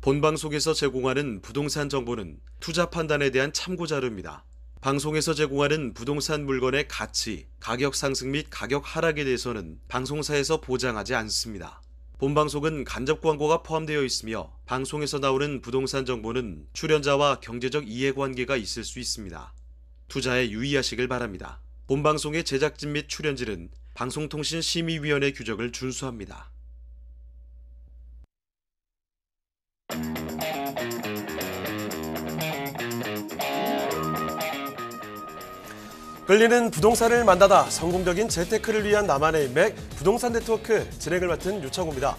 본방송에서 제공하는 부동산 정보는 투자 판단에 대한 참고 자료입니다. 방송에서 제공하는 부동산 물건의 가치, 가격 상승 및 가격 하락에 대해서는 방송사에서 보장하지 않습니다. 본방송은 간접 광고가 포함되어 있으며 방송에서 나오는 부동산 정보는 출연자와 경제적 이해관계가 있을 수 있습니다. 투자에 유의하시길 바랍니다. 본방송의 제작진 및 출연진은 방송통신심의위원회 규정을 준수합니다. 끌리는 부동산을 만나다 성공적인 재테크를 위한 나만의 인맥 부동산 네트워크 진행을 맡은 유창호입니다.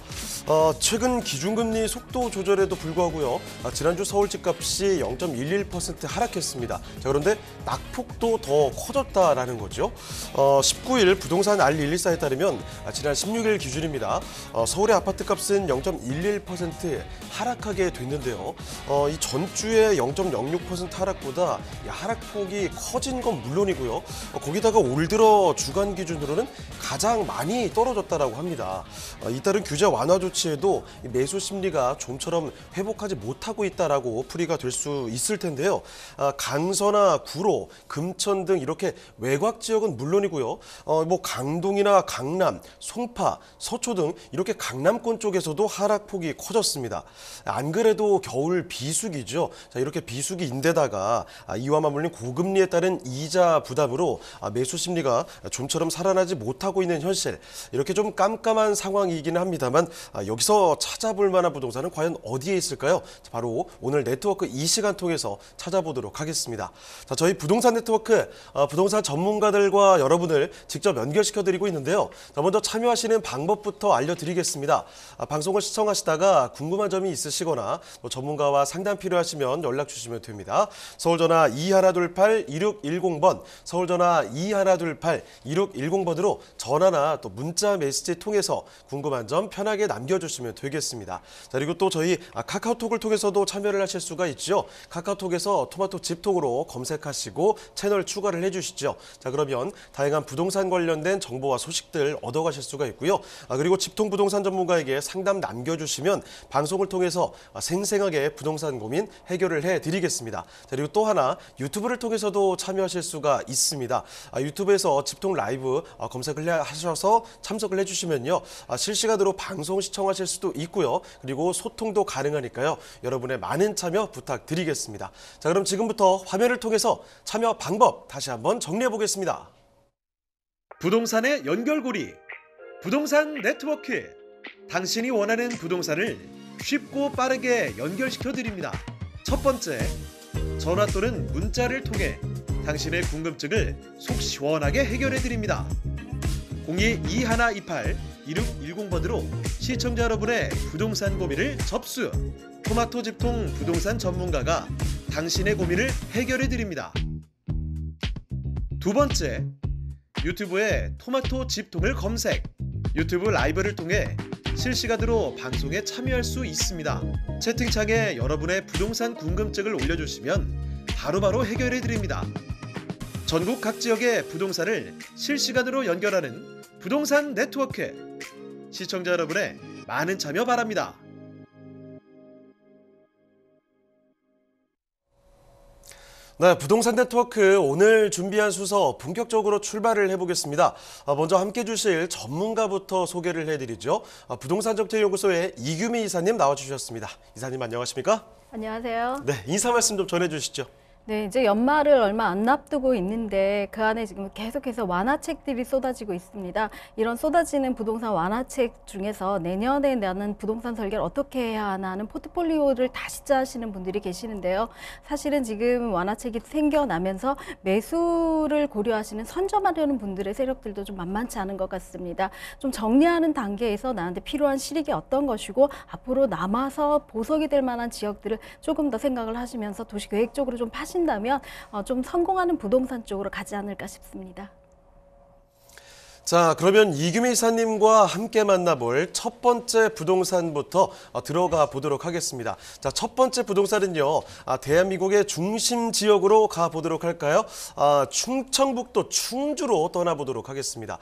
최근 기준금리 속도 조절에도 불구하고요. 지난주 서울 집값이 0.11% 하락했습니다. 자, 그런데 낙폭도 더 커졌다라는 거죠. 19일 부동산 R114에 따르면 지난 16일 기준입니다. 서울의 아파트값은 0.11% 하락하게 됐는데요. 이 전주의 0.06% 하락보다 하락폭이 커진 건 물론이고요. 거기다가 올 들어 주간 기준으로는 가장 많이 떨어졌다라고 합니다. 잇따른 규제 완화 조치에도 매수 심리가 좀처럼 회복하지 못하고 있다라고 풀이가 될 수 있을 텐데요. 강서나 구로, 금천 등 이렇게 외곽 지역은 물론이고요. 강동이나 강남, 송파, 서초 등 이렇게 강남권 쪽에서도 하락폭이 커졌습니다. 안 그래도 겨울 비수기죠. 자, 이렇게 비수기인데다가 이와 맞물린 고금리에 따른 이자 부담으로 매수 심리가 좀처럼 살아나지 못하고 있는 현실, 이렇게 좀 깜깜한 상황이기는 합니다만 여기서 찾아볼 만한 부동산은 과연 어디에 있을까요? 바로 오늘 네트워크 이 시간 통해서 찾아보도록 하겠습니다. 자, 저희 부동산 네트워크 부동산 전문가들과 여러분을 직접 연결시켜드리고 있는데요. 자, 먼저 참여하시는 방법부터 알려드리겠습니다. 방송을 시청하시다가 궁금한 점이 있으시거나 전문가와 상담 필요하시면 연락 주시면 됩니다. 서울전화 2128-2610번, 서울전화 2128-2610번으로 전화나 또 문자 메시지 통해서 궁금한 점 편하게 남겨주시면 되겠습니다. 자, 그리고 또 저희 카카오톡을 통해서도 참여를 하실 수가 있죠. 카카오톡에서 토마토 집톡으로 검색하시고 채널 추가를 해주시죠. 자, 그러면 다양한 부동산 관련된 정보와 소식들 얻어가실 수가 있고요. 그리고 집통 부동산 전문가에게 상담 남겨주시면 방송을 통해서 생생하게 부동산 고민 해결을 해드리겠습니다. 자, 그리고 또 하나 유튜브를 통해서도 참여하실 수가 있습니다. 유튜브에서 집통 라이브 검색을 하셔서 참석을 해주시면요. 실시간으로 방송 시청하실 수도 있고요. 그리고 소통도 가능하니까요. 여러분의 많은 참여 부탁드리겠습니다. 자, 그럼 지금부터 화면을 통해서 참여 방법 다시 한번 정리해 보겠습니다. 부동산의 연결고리, 부동산 네트워크. 당신이 원하는 부동산을 쉽고 빠르게 연결시켜 드립니다. 첫 번째, 전화 또는 문자를 통해 당신의 궁금증을 속 시원하게 해결해 드립니다. 02-2128-2610번으로 시청자 여러분의 부동산 고민을 접수. 토마토 집통 부동산 전문가가 당신의 고민을 해결해 드립니다. 두 번째, 유튜브에 토마토 집통을 검색. 유튜브 라이브를 통해 실시간으로 방송에 참여할 수 있습니다. 채팅창에 여러분의 부동산 궁금증을 올려주시면 바로바로 해결해 드립니다. 전국 각 지역의 부동산을 실시간으로 연결하는 부동산 네트워크. 시청자 여러분의 많은 참여 바랍니다. 네, 부동산 네트워크 오늘 준비한 순서 본격적으로 출발을 해보겠습니다. 먼저 함께 해주실 전문가부터 소개를 해드리죠. 부동산 정책연구소의 이규미 이사님 나와주셨습니다. 이사님 안녕하십니까? 안녕하세요. 네, 인사 말씀 좀 전해주시죠. 네, 이제 연말을 얼마 안 앞두고 있는데 그 안에 지금 계속해서 완화책들이 쏟아지고 있습니다. 이런 쏟아지는 부동산 완화책 중에서 내년에 나는 부동산 설계를 어떻게 해야 하나 하는 포트폴리오를 다시 짜시는 분들이 계시는데요. 사실은 지금 완화책이 생겨나면서 매수를 고려하시는 선점하려는 분들의 세력들도 좀 만만치 않은 것 같습니다. 좀 정리하는 단계에서 나한테 필요한 실익이 어떤 것이고 앞으로 남아서 보석이 될 만한 지역들을 조금 더 생각을 하시면서 도시 계획적으로 좀 파신다면 좀 성공하는 부동산 쪽으로 가지 않을까 싶습니다. 자, 그러면 이규미 이사님과 함께 만나볼 첫 번째 부동산부터 들어가 보도록 하겠습니다. 자, 첫 번째 부동산은요, 대한민국의 중심 지역으로 가보도록 할까요? 충청북도 충주로 떠나보도록 하겠습니다.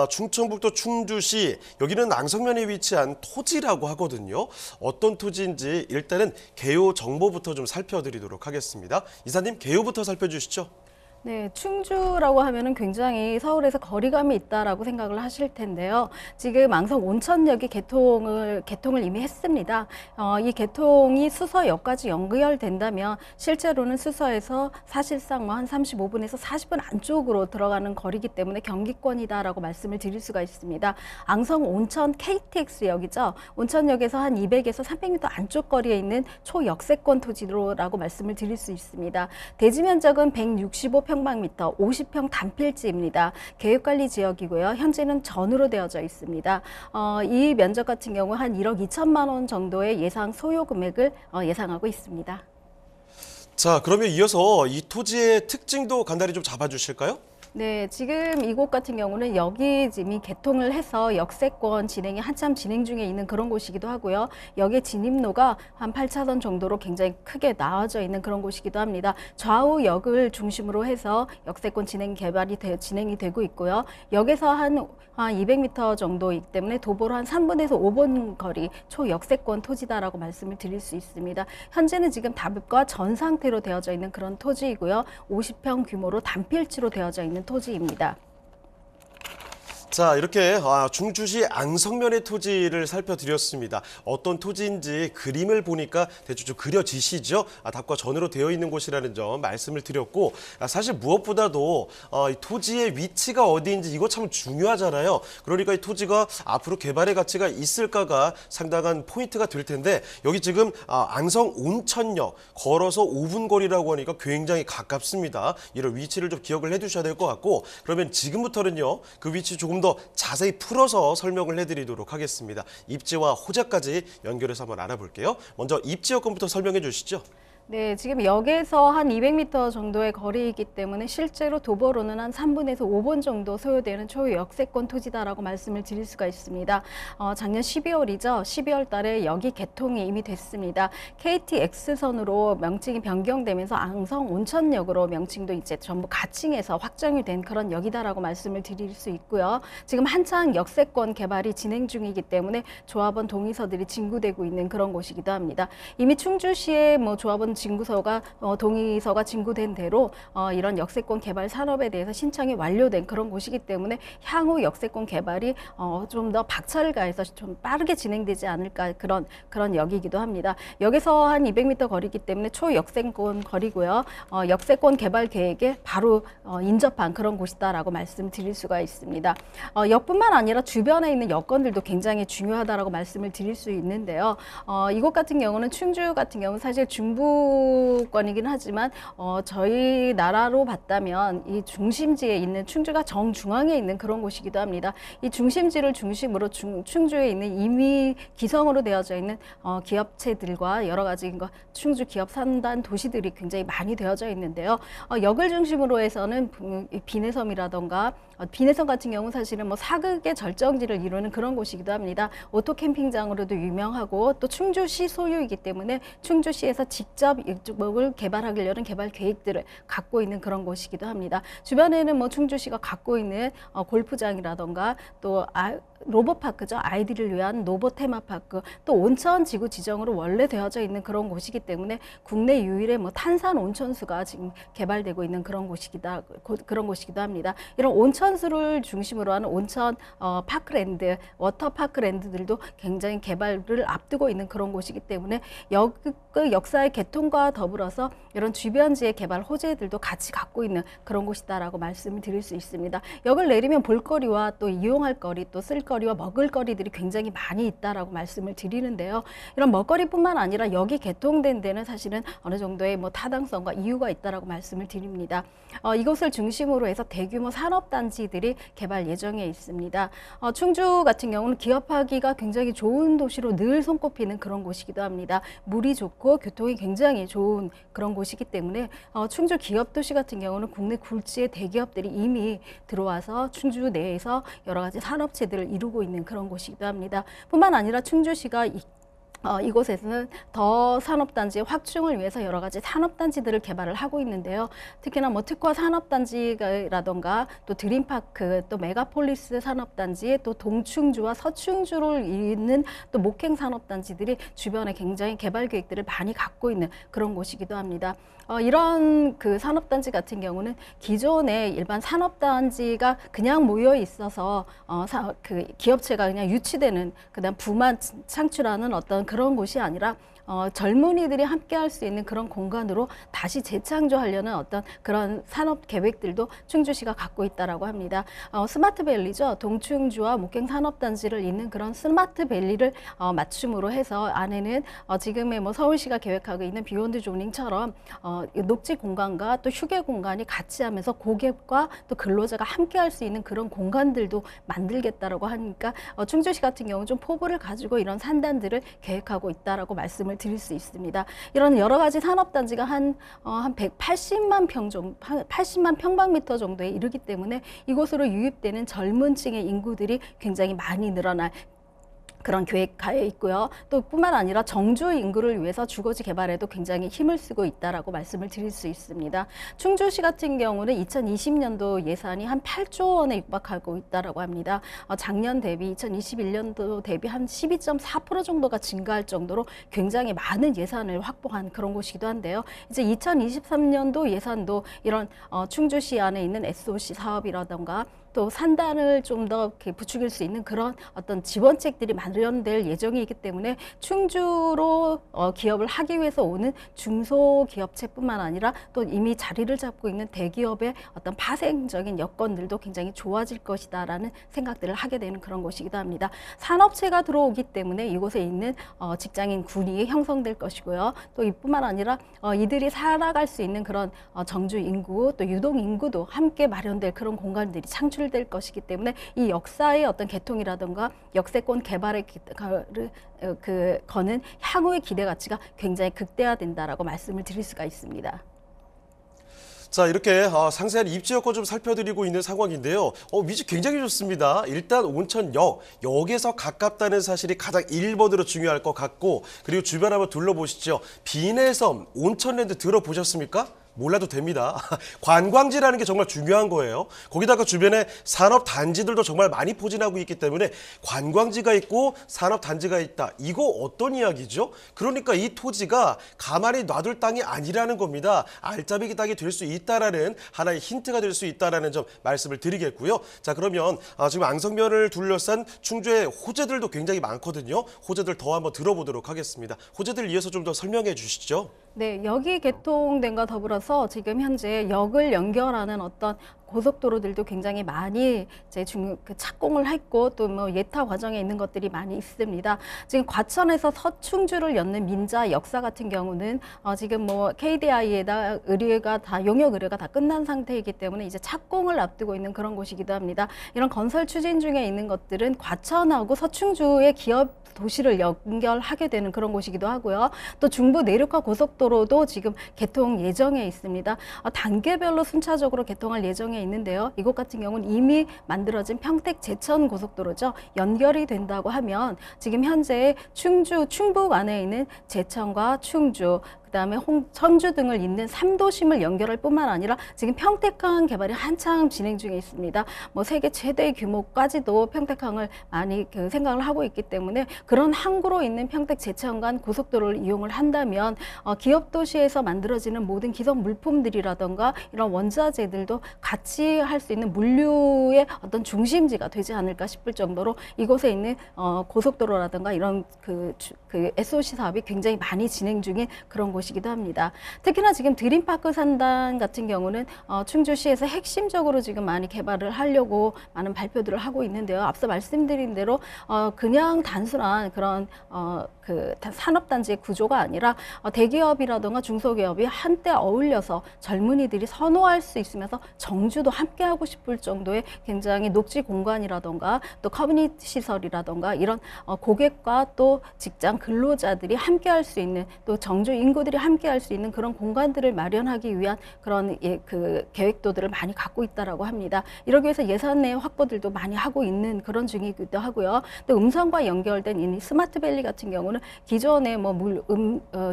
충청북도 충주시, 여기는 앙성면에 위치한 토지라고 하거든요. 어떤 토지인지 일단은 개요 정보부터 좀 살펴드리도록 하겠습니다. 이사님, 개요부터 살펴주시죠. 네, 충주라고 하면은 굉장히 서울에서 거리감이 있다라고 생각을 하실 텐데요. 지금 앙성 온천역이 개통을 이미 했습니다. 이 개통이 수서역까지 연결된다면 실제로는 수서에서 사실상 뭐 한 35분에서 40분 안쪽으로 들어가는 거리이기 때문에 경기권이다라고 말씀을 드릴 수가 있습니다. 앙성 온천 KTX역이죠. 온천역에서 한 200에서 300m 안쪽 거리에 있는 초역세권 토지로라고 말씀을 드릴 수 있습니다. 대지 면적은 165평방미터 50평 단필지입니다. 계획관리 지역이고요. 현재는 전으로 되어져 있습니다. 이 면적 같은 경우 한 1억 2천만 원 정도의 예상 소요 금액을 예상하고 있습니다. 자, 그러면 이어서 이 토지의 특징도 간단히 좀 잡아주실까요? 네, 지금 이곳 같은 경우는 여기 이미 개통을 해서 역세권 진행이 한참 진행 중에 있는 그런 곳이기도 하고요. 여기에 진입로가 한 8차선 정도로 굉장히 크게 나와져 있는 그런 곳이기도 합니다. 좌우 역을 중심으로 해서 역세권 진행이 되고 있고요. 역에서 한 200m 정도이기 때문에 도보로 한 3분에서 5분 거리 초역세권 토지다라고 말씀을 드릴 수 있습니다. 현재는 지금 답과 전 상태로 되어져 있는 그런 토지이고요. 50평 규모로 단필지로 되어져 있는 토지입니다. 자, 이렇게 충주시 앙성면의 토지를 살펴드렸습니다. 어떤 토지인지 그림을 보니까 대충 좀 그려지시죠? 답과 전으로 되어 있는 곳이라는 점 말씀을 드렸고, 사실 무엇보다도 이 토지의 위치가 어디인지 이거 참 중요하잖아요. 그러니까 이 토지가 앞으로 개발의 가치가 있을까가 상당한 포인트가 될 텐데, 여기 지금 앙성 온천역 걸어서 5분 거리라고 하니까 굉장히 가깝습니다. 이런 위치를 좀 기억을 해두셔야 될 것 같고, 그러면 지금부터는요, 그 위치 조금 더 자세히 풀어서 설명을 해드리도록 하겠습니다. 입지와 호재까지 연결해서 한번 알아볼게요. 먼저 입지 여건부터 설명해 주시죠. 네, 지금 역에서 한 200m 정도의 거리이기 때문에 실제로 도보로는 한 3분에서 5분 정도 소요되는 초역세권 토지다라고 말씀을 드릴 수가 있습니다. 작년 12월이죠. 12월 달에 여기 개통이 이미 됐습니다. KTX선으로 명칭이 변경되면서 앙성 온천역으로 명칭도 이제 전부 가칭해서 확정이 된 그런 역이다라고 말씀을 드릴 수 있고요. 지금 한창 역세권 개발이 진행 중이기 때문에 조합원 동의서들이 진구되고 있는 그런 곳이기도 합니다. 이미 충주시의 조합원 동의서가 진구된 대로 이런 역세권 개발 산업에 대해서 신청이 완료된 그런 곳이기 때문에 향후 역세권 개발이 좀 더 박차를 가해서 좀 빠르게 진행되지 않을까 그런 역이기도 합니다. 역에서 한 200m 거리이기 때문에 초역세권 거리고요. 역세권 개발 계획에 바로 인접한 그런 곳이다라고 말씀드릴 수가 있습니다. 역뿐만 아니라 주변에 있는 여건들도 굉장히 중요하다라고 말씀을 드릴 수 있는데요. 이곳 같은 경우는 충주 같은 경우는 사실 중부권이긴 하지만 저희 나라로 봤다면 이 중심지에 있는 충주가 정중앙에 있는 그런 곳이기도 합니다. 이 중심지를 중심으로 충주에 있는 이미 기성으로 되어져 있는 기업체들과 여러 가지 충주 기업 산단 도시들이 굉장히 많이 되어져 있는데요. 역을 중심으로 해서는 비내섬이라던가 비내섬 같은 경우 사실은 사극의 절정지를 이루는 그런 곳이기도 합니다. 오토 캠핑장으로도 유명하고 또 충주시 소유이기 때문에 충주시에서 직접 이쪽을 개발하려는 개발 계획들을 갖고 있는 그런 곳이기도 합니다. 주변에는 충주시가 갖고 있는 골프장이라던가 또 로봇파크죠. 아이들을 위한 로봇 테마파크, 또 온천 지구 지정으로 원래 되어져 있는 그런 곳이기 때문에 국내 유일의 탄산 온천수가 지금 개발되고 있는 그런 곳이기도 합니다. 이런 온천수를 중심으로 하는 온천 파크랜드, 워터파크랜드들도 굉장히 개발을 앞두고 있는 그런 곳이기 때문에 역사의 개통과 더불어서 이런 주변지의 개발 호재들도 같이 갖고 있는 그런 곳이다라고 말씀을 드릴 수 있습니다. 역을 내리면 볼거리와 또 이용할 거리, 또 쓸 거리와 먹을 거리들이 굉장히 많이 있다라고 말씀을 드리는데요. 이런 먹거리뿐만 아니라 여기 개통된 데는 사실은 어느 정도의 뭐 타당성과 이유가 있다라고 말씀을 드립니다. 이곳을 중심으로 해서 대규모 산업단지들이 개발 예정에 있습니다. 충주 같은 경우는 기업하기가 굉장히 좋은 도시로 늘 손꼽히는 그런 곳이기도 합니다. 물이 좋고 교통이 굉장히 좋은 그런 곳이기 때문에 충주 기업도시 같은 경우는 국내 굴지의 대기업들이 이미 들어와서 충주 내에서 여러 가지 산업체들을 이루고 있는 그런 곳이기도 합니다. 뿐만 아니라 충주시가 이곳에서는 더 산업단지의 확충을 위해서 여러 가지 산업단지들을 개발을 하고 있는데요. 특히나 뭐 특화 산업단지라던가 또 드림파크, 또 메가폴리스 산업단지, 또 동충주와 서충주를 잇는 또 목행 산업단지들이 주변에 굉장히 개발 계획들을 많이 갖고 있는 그런 곳이기도 합니다. 이런 그 산업단지 같은 경우는 기존의 일반 산업단지가 그냥 모여 있어서 그 기업체가 그냥 유치되는 그다음 부만 창출하는 어떤 그런 곳이 아니라 젊은이들이 함께 할 수 있는 그런 공간으로 다시 재창조하려는 어떤 그런 산업 계획들도 충주시가 갖고 있다라고 합니다. 스마트밸리죠. 동충주와 목행 산업단지를 잇는 그런 스마트밸리를 맞춤으로 해서 안에는 지금의 뭐 서울시가 계획하고 있는 비욘드 조닝처럼 녹지 공간과 또 휴게 공간이 같이 하면서 고객과 또 근로자가 함께 할 수 있는 그런 공간들도 만들겠다라고 하니까 충주시 같은 경우는 좀 포부를 가지고 이런 산단들을 계획하고 있다라고 말씀을 드릴 수 있습니다. 이런 여러 가지 산업단지가 한 80만 평방미터 정도에 이르기 때문에 이곳으로 유입되는 젊은 층의 인구들이 굉장히 많이 늘어날 그런 계획하에 있고요. 또 뿐만 아니라 정주 인구를 위해서 주거지 개발에도 굉장히 힘을 쓰고 있다라고 말씀을 드릴 수 있습니다. 충주시 같은 경우는 2020년도 예산이 한 8조 원에 육박하고 있다라고 합니다. 작년 대비 2021년도 대비 한 12.4% 정도가 증가할 정도로 굉장히 많은 예산을 확보한 그런 곳이기도 한데요. 이제 2023년도 예산도 이런 충주시 안에 있는 SOC 사업이라던가 또 산단을 좀 더 부추길 수 있는 그런 어떤 지원책들이 마련될 예정이기 때문에 충주로 기업을 하기 위해서 오는 중소기업체뿐만 아니라 또 이미 자리를 잡고 있는 대기업의 어떤 파생적인 여건들도 굉장히 좋아질 것이다라는 생각들을 하게 되는 그런 곳이기도 합니다. 산업체가 들어오기 때문에 이곳에 있는 직장인 군이 형성될 것이고요. 또 이뿐만 아니라 이들이 살아갈 수 있는 그런 정주 인구 또 유동 인구도 함께 마련될 그런 공간들이 창출될 것이기 때문에 이 역사의 어떤 개통이라든가 역세권 개발의 거는 향후의 기대 가치가 굉장히 극대화된다라고 말씀을 드릴 수가 있습니다. 자, 이렇게 상세한 입지 여건 좀 살펴드리고 있는 상황인데요. 위치 굉장히 좋습니다. 일단 온천역, 역에서 가깝다는 사실이 가장 1번으로 중요할 것 같고, 그리고 주변 한번 둘러보시죠. 비내섬, 온천랜드 들어보셨습니까? 몰라도 됩니다. 관광지라는 게 정말 중요한 거예요. 거기다가 주변에 산업단지들도 정말 많이 포진하고 있기 때문에 관광지가 있고 산업단지가 있다. 이거 어떤 이야기죠? 그러니까 이 토지가 가만히 놔둘 땅이 아니라는 겁니다. 알짜배기 땅이 될 수 있다라는 하나의 힌트가 될 수 있다라는 점 말씀을 드리겠고요. 자, 그러면 지금 앙성면을 둘러싼 충주의 호재들도 굉장히 많거든요. 호재들 더 한번 들어보도록 하겠습니다. 호재들 이어서 좀 더 설명해 주시죠. 네, 역이 개통된과 더불어서 지금 현재 역을 연결하는 어떤 고속도로들도 굉장히 많이 이제 착공을 했고 또 뭐 예타 과정에 있는 것들이 많이 있습니다. 지금 과천에서 서충주를 잇는 민자 역사 같은 경우는 지금 뭐 KDI에다 용역 의뢰가 다 끝난 상태이기 때문에 이제 착공을 앞두고 있는 그런 곳이기도 합니다. 이런 건설 추진 중에 있는 것들은 과천하고 서충주의 기업 도시를 연결하게 되는 그런 곳이기도 하고요. 또 중부 내륙화 고속도로도 지금 개통 예정에 있습니다. 단계별로 순차적으로 개통할 예정에 있는데요. 이곳 같은 경우는 이미 만들어진 평택 제천 고속도로죠. 연결이 된다고 하면 지금 현재 충북 안에 있는 제천과 충주 그다음에 청주 등을 잇는 3도심을 연결할 뿐만 아니라 지금 평택항 개발이 한창 진행 중에 있습니다. 뭐 세계 최대 규모까지도 평택항을 많이 생각을 하고 있기 때문에 그런 항구로 있는 평택 제천 간 고속도로를 이용을 한다면 기업 도시에서 만들어지는 모든 기성 물품들이라던가 이런 원자재들도 같이 할 수 있는 물류의 어떤 중심지가 되지 않을까 싶을 정도로 이곳에 있는 고속도로라던가 이런 그 SOC 사업이 굉장히 많이 진행 중인 그런 곳이기도 합니다. 특히나 지금 드림파크 산단 같은 경우는 충주시에서 핵심적으로 지금 많이 개발을 하려고 많은 발표들을 하고 있는데요. 앞서 말씀드린 대로 그냥 단순한 그런 그 산업단지의 구조가 아니라 대기업이라든가 중소기업이 한때 어울려서 젊은이들이 선호할 수 있으면서 정주도 함께하고 싶을 정도의 굉장히 녹지 공간이라든가 또 커뮤니티 시설이라든가 이런 고객과 또 직장 근로자들이 함께할 수 있는 또 정주 인구들이 함께할 수 있는 그런 공간들을 마련하기 위한 그런 그 계획도들을 많이 갖고 있다라고 합니다. 이러기 위해서 예산 내 확보들도 많이 하고 있는 그런 중이기도 하고요. 또 음성과 연결된 이 스마트밸리 같은 경우는 기존의 뭐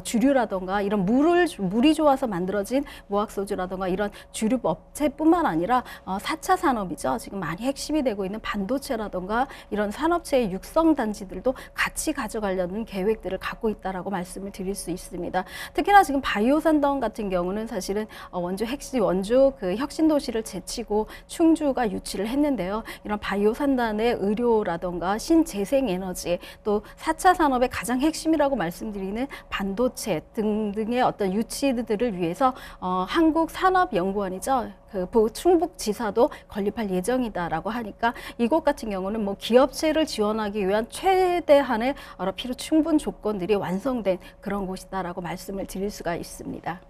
주류라든가 이런 물이 좋아서 만들어진 무학소주라든가 이런 주류 업체뿐만 아니라 4차 산업이죠. 지금 많이 핵심이 되고 있는 반도체라든가 이런 산업체의 육성 단지들도 같이 가져가려는 계획들을 갖고 있다라고 말씀을 드릴 수 있습니다. 특히나 지금 바이오 산단 같은 경우는 사실은 원주 그 혁신 도시를 제치고 충주가 유치를 했는데요. 이런 바이오 산단의 의료라든가 신재생 에너지 또 4차 산업의 가장 핵심이라고 말씀드리는 반도체 등등의 어떤 유치들을 위해서 한국산업연구원이죠. 그 충북지사도 건립할 예정이다라고 하니까 이곳 같은 경우는 뭐 기업체를 지원하기 위한 최대한의 필요 충분 조건들이 완성된 그런 곳이다라고 말씀을 드릴 수가 있습니다.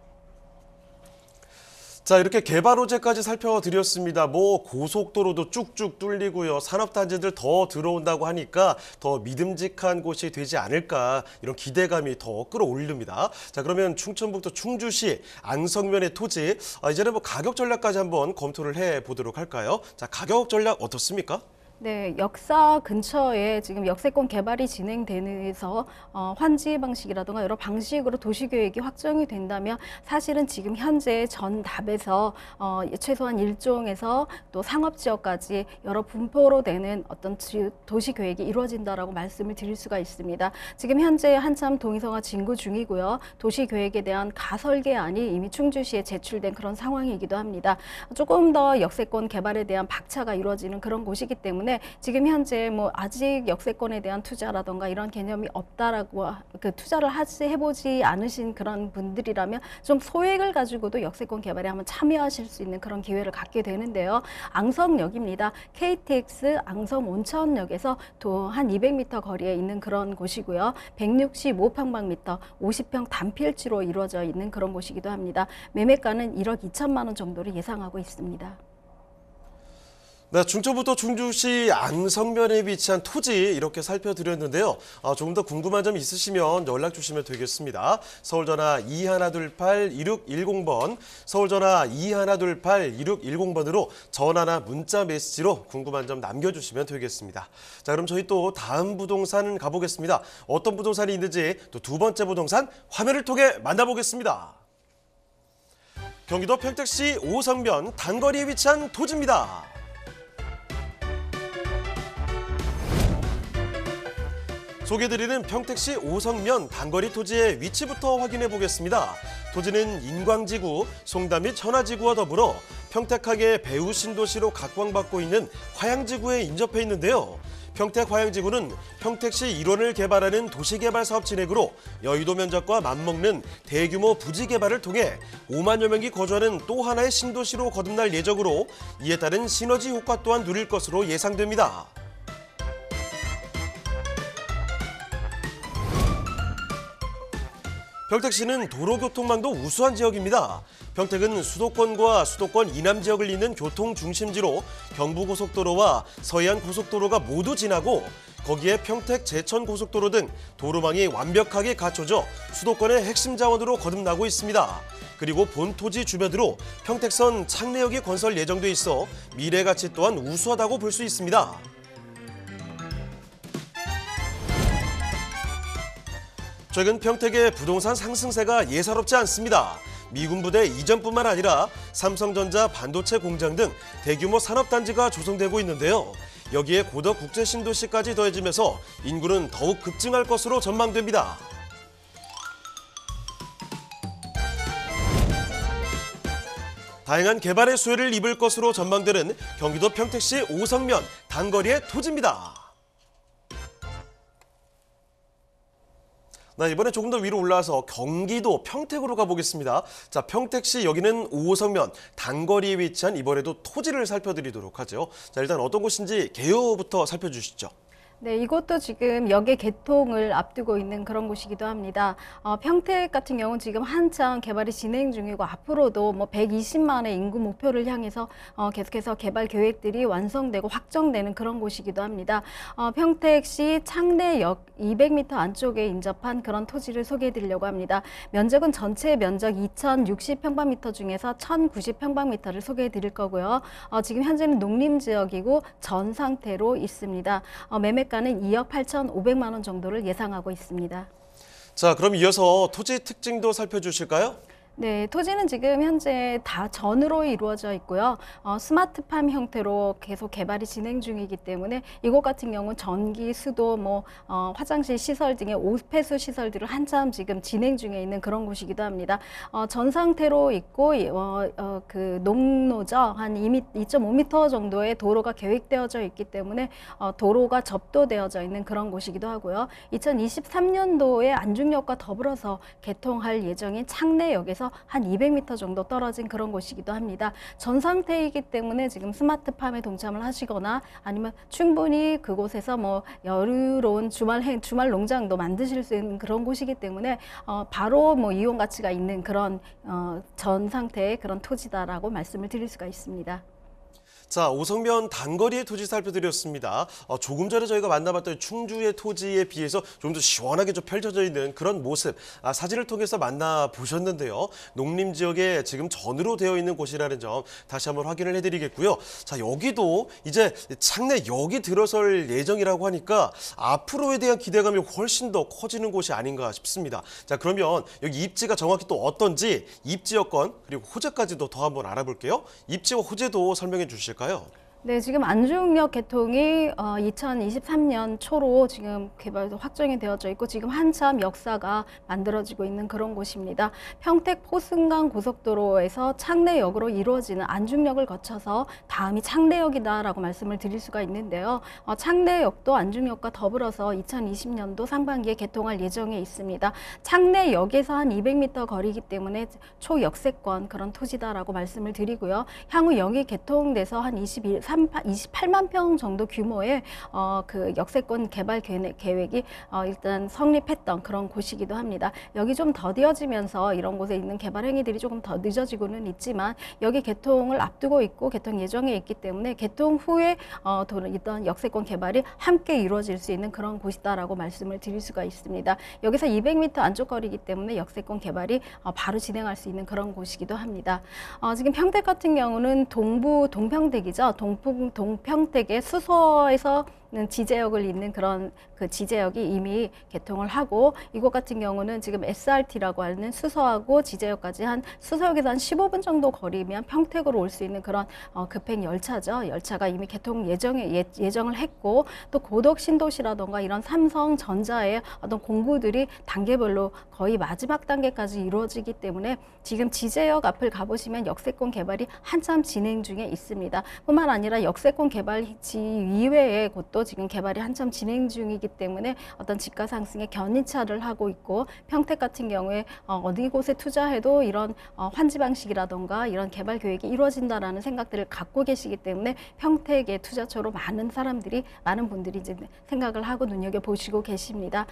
자, 이렇게 개발 호재까지 살펴드렸습니다. 뭐 고속도로도 쭉쭉 뚫리고요. 산업단지들 더 들어온다고 하니까 더 믿음직한 곳이 되지 않을까 이런 기대감이 더 끌어올립니다. 자, 그러면 충청북도 충주시 안성면의 토지 이제는 뭐 가격 전략까지 한번 검토를 해보도록 할까요? 자, 가격 전략 어떻습니까? 네, 역사 근처에 지금 역세권 개발이 진행되면서 환지 방식이라든가 여러 방식으로 도시계획이 확정이 된다면 사실은 지금 현재 전 답에서 최소한 1종에서 또 상업지역까지 여러 분포로 되는 어떤 도시계획이 이루어진다라고 말씀을 드릴 수가 있습니다. 지금 현재 한참 동의서가 진구 중이고요. 도시계획에 대한 가설계안이 이미 충주시에 제출된 그런 상황이기도 합니다. 조금 더 역세권 개발에 대한 박차가 이루어지는 그런 곳이기 때문에 지금 현재 뭐 아직 역세권에 대한 투자라던가 이런 개념이 없다라고 그 투자를 해보지 않으신 그런 분들이라면 좀 소액을 가지고도 역세권 개발에 한번 참여하실 수 있는 그런 기회를 갖게 되는데요. 앙성역입니다. KTX 앙성 온천역에서 또 한 200m 거리에 있는 그런 곳이고요. 165평방미터, 50평 단필지로 이루어져 있는 그런 곳이기도 합니다. 매매가는 1억 2천만 원 정도를 예상하고 있습니다. 네, 충청북도 충주시 안성면에 위치한 토지 이렇게 살펴드렸는데요. 조금 더 궁금한 점 있으시면 연락 주시면 되겠습니다. 서울전화 2128-2610번, 서울전화 2128-2610번으로 전화나 문자 메시지로 궁금한 점 남겨주시면 되겠습니다. 자, 그럼 저희 또 다음 부동산 가보겠습니다. 어떤 부동산이 있는지 또 두 번째 부동산 화면을 통해 만나보겠습니다. 경기도 평택시 오성면 단거리에 위치한 토지입니다. 소개드리는 평택시 오성면 단거리 토지의 위치부터 확인해 보겠습니다. 토지는 인광지구, 송담 및 천화지구와 더불어 평택항의 배후 신도시로 각광받고 있는 화양지구에 인접해 있는데요. 평택 화양지구는 평택시 일원을 개발하는 도시개발 사업 진행으로 여의도 면적과 맞먹는 대규모 부지 개발을 통해 5만여 명이 거주하는 또 하나의 신도시로 거듭날 예정으로 이에 따른 시너지 효과 또한 누릴 것으로 예상됩니다. 평택시는 도로교통망도 우수한 지역입니다. 평택은 수도권과 수도권 이남 지역을 잇는 교통 중심지로 경부고속도로와 서해안고속도로가 모두 지나고 거기에 평택 제천고속도로 등 도로망이 완벽하게 갖춰져 수도권의 핵심 자원으로 거듭나고 있습니다. 그리고 본토지 주변으로 평택선 창내역이 건설 예정돼 있어 미래 가치 또한 우수하다고 볼 수 있습니다. 최근 평택의 부동산 상승세가 예사롭지 않습니다. 미군 부대 이전뿐만 아니라 삼성전자 반도체 공장 등 대규모 산업단지가 조성되고 있는데요. 여기에 고덕 국제신도시까지 더해지면서 인구는 더욱 급증할 것으로 전망됩니다. 다양한 개발의 수혜를 입을 것으로 전망되는 경기도 평택시 오성면 단거리의 토지입니다. 네, 이번에 조금 더 위로 올라와서 경기도 평택으로 가보겠습니다. 자, 평택시 여기는 5호선면 단거리에 위치한 이번에도 토지를 살펴드리도록 하죠. 자, 일단 어떤 곳인지 개요부터 살펴주시죠. 네, 이곳도 지금 역의 개통을 앞두고 있는 그런 곳이기도 합니다. 평택 같은 경우는 지금 한창 개발이 진행 중이고 앞으로도 뭐 120만의 인구 목표를 향해서 계속해서 개발 계획들이 완성되고 확정되는 그런 곳이기도 합니다. 평택시 창내역 200m 안쪽에 인접한 그런 토지를 소개해 드리려고 합니다. 면적은 전체 면적 2,060평방미터 중에서 1,090평방미터를 소개해 드릴 거고요. 지금 현재는 농림지역이고 전 상태로 있습니다. 매매가는 2억 8,500만 원 정도를 예상하고 있습니다. 자, 그럼 이어서 토지 특징도 살펴주실까요? 네, 토지는 지금 현재 다 전으로 이루어져 있고요. 스마트팜 형태로 계속 개발이 진행 중이기 때문에 이곳 같은 경우는 전기, 수도, 화장실 시설 등의 오폐수 시설들을 한참 지금 진행 중에 있는 그런 곳이기도 합니다. 전 상태로 있고 그 농로죠. 한 2.5m 정도의 도로가 계획되어져 있기 때문에 도로가 접도되어져 있는 그런 곳이기도 하고요. 2023년도에 안중역과 더불어서 개통할 예정인 창내역에서 한 200m 정도 떨어진 그런 곳이기도 합니다. 전 상태이기 때문에 지금 스마트팜에 동참을 하시거나 아니면 충분히 그곳에서 여유로운 주말 농장도 만드실 수 있는 그런 곳이기 때문에 바로 이용 가치가 있는 그런 전 상태의 그런 토지다라고 말씀을 드릴 수가 있습니다. 자, 오성면 단거리의 토지 살펴드렸습니다. 조금 전에 저희가 만나봤던 충주의 토지에 비해서 좀 더 시원하게 좀 펼쳐져 있는 그런 모습, 사진을 통해서 만나보셨는데요. 농림지역에 지금 전으로 되어 있는 곳이라는 점 다시 한번 확인을 해드리겠고요. 자, 여기도 이제 창내역이 들어설 예정이라고 하니까 앞으로에 대한 기대감이 훨씬 더 커지는 곳이 아닌가 싶습니다. 자, 그러면 여기 입지가 정확히 또 어떤지 입지 여건 그리고 호재까지도 더 한번 알아볼게요. 입지와 호재도 설명해 주실까요? 네, 지금 안중역 개통이 2023년 초로 지금 개발도 확정이 되어져 있고 지금 한참 역사가 만들어지고 있는 그런 곳입니다. 평택 포승강 고속도로에서 창내역으로 이루어지는 안중역을 거쳐서 다음이 창내역이다라고 말씀을 드릴 수가 있는데요. 창내역도 안중역과 더불어서 2020년도 상반기에 개통할 예정에 있습니다. 창내역에서 한 200m 거리이기 때문에 초역세권 그런 토지다라고 말씀을 드리고요. 향후 역이 개통돼서 한 28만 평 정도 규모의 그 역세권 개발 계획이 일단 성립했던 그런 곳이기도 합니다. 여기 좀 더디어지면서 이런 곳에 있는 개발 행위들이 조금 더 늦어지고는 있지만 여기 개통을 앞두고 있고 개통 예정에 있기 때문에 개통 후에 있던 역세권 개발이 함께 이루어질 수 있는 그런 곳이다라고 말씀을 드릴 수가 있습니다. 여기서 200m 안쪽 거리이기 때문에 역세권 개발이 바로 진행할 수 있는 그런 곳이기도 합니다. 지금 평택 같은 경우는 동평택이죠. 동평택의 수서에서 지제역을 잇는 그런 그 지제역이 이미 개통을 하고 이곳 같은 경우는 지금 SRT라고 하는 수서하고 지제역까지 수서역에서 한 15분 정도 거리면 평택으로 올 수 있는 그런 급행 열차죠. 열차가 이미 개통 예정을 했고 또 고덕 신도시라던가 이런 삼성전자의 어떤 공구들이 단계별로 거의 마지막 단계까지 이루어지기 때문에 지금 지제역 앞을 가보시면 역세권 개발이 한참 진행 중에 있습니다. 뿐만 아니라 역세권 개발지 이외의 곳도 지금 개발이 한참 진행 중이기 때문에 어떤 집가 상승에 견인차를 하고 있고 평택 같은 경우에 어디 곳에 투자해도 이런 환지 방식이라던가 이런 개발 계획이 이루어진다라는 생각들을 갖고 계시기 때문에 평택의 투자처로 많은 분들이 이제 생각을 하고 눈여겨 보시고 계십니다.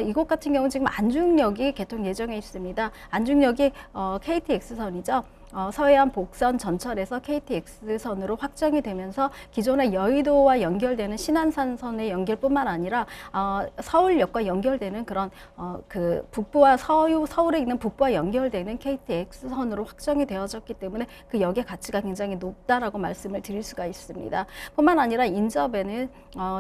이곳 같은 경우는 지금 안중역이 개통 예정에 있습니다. 안중역이 KTX선이죠. 서해안 복선 전철에서 KTX선으로 확정이 되면서 기존의 여의도와 연결되는 신안산선의 연결뿐만 아니라 서울역과 연결되는 그런 그 북부와 서울에 있는 북부와 연결되는 KTX선으로 확정이 되어졌기 때문에 그 역의 가치가 굉장히 높다라고 말씀을 드릴 수가 있습니다. 뿐만 아니라 인접에는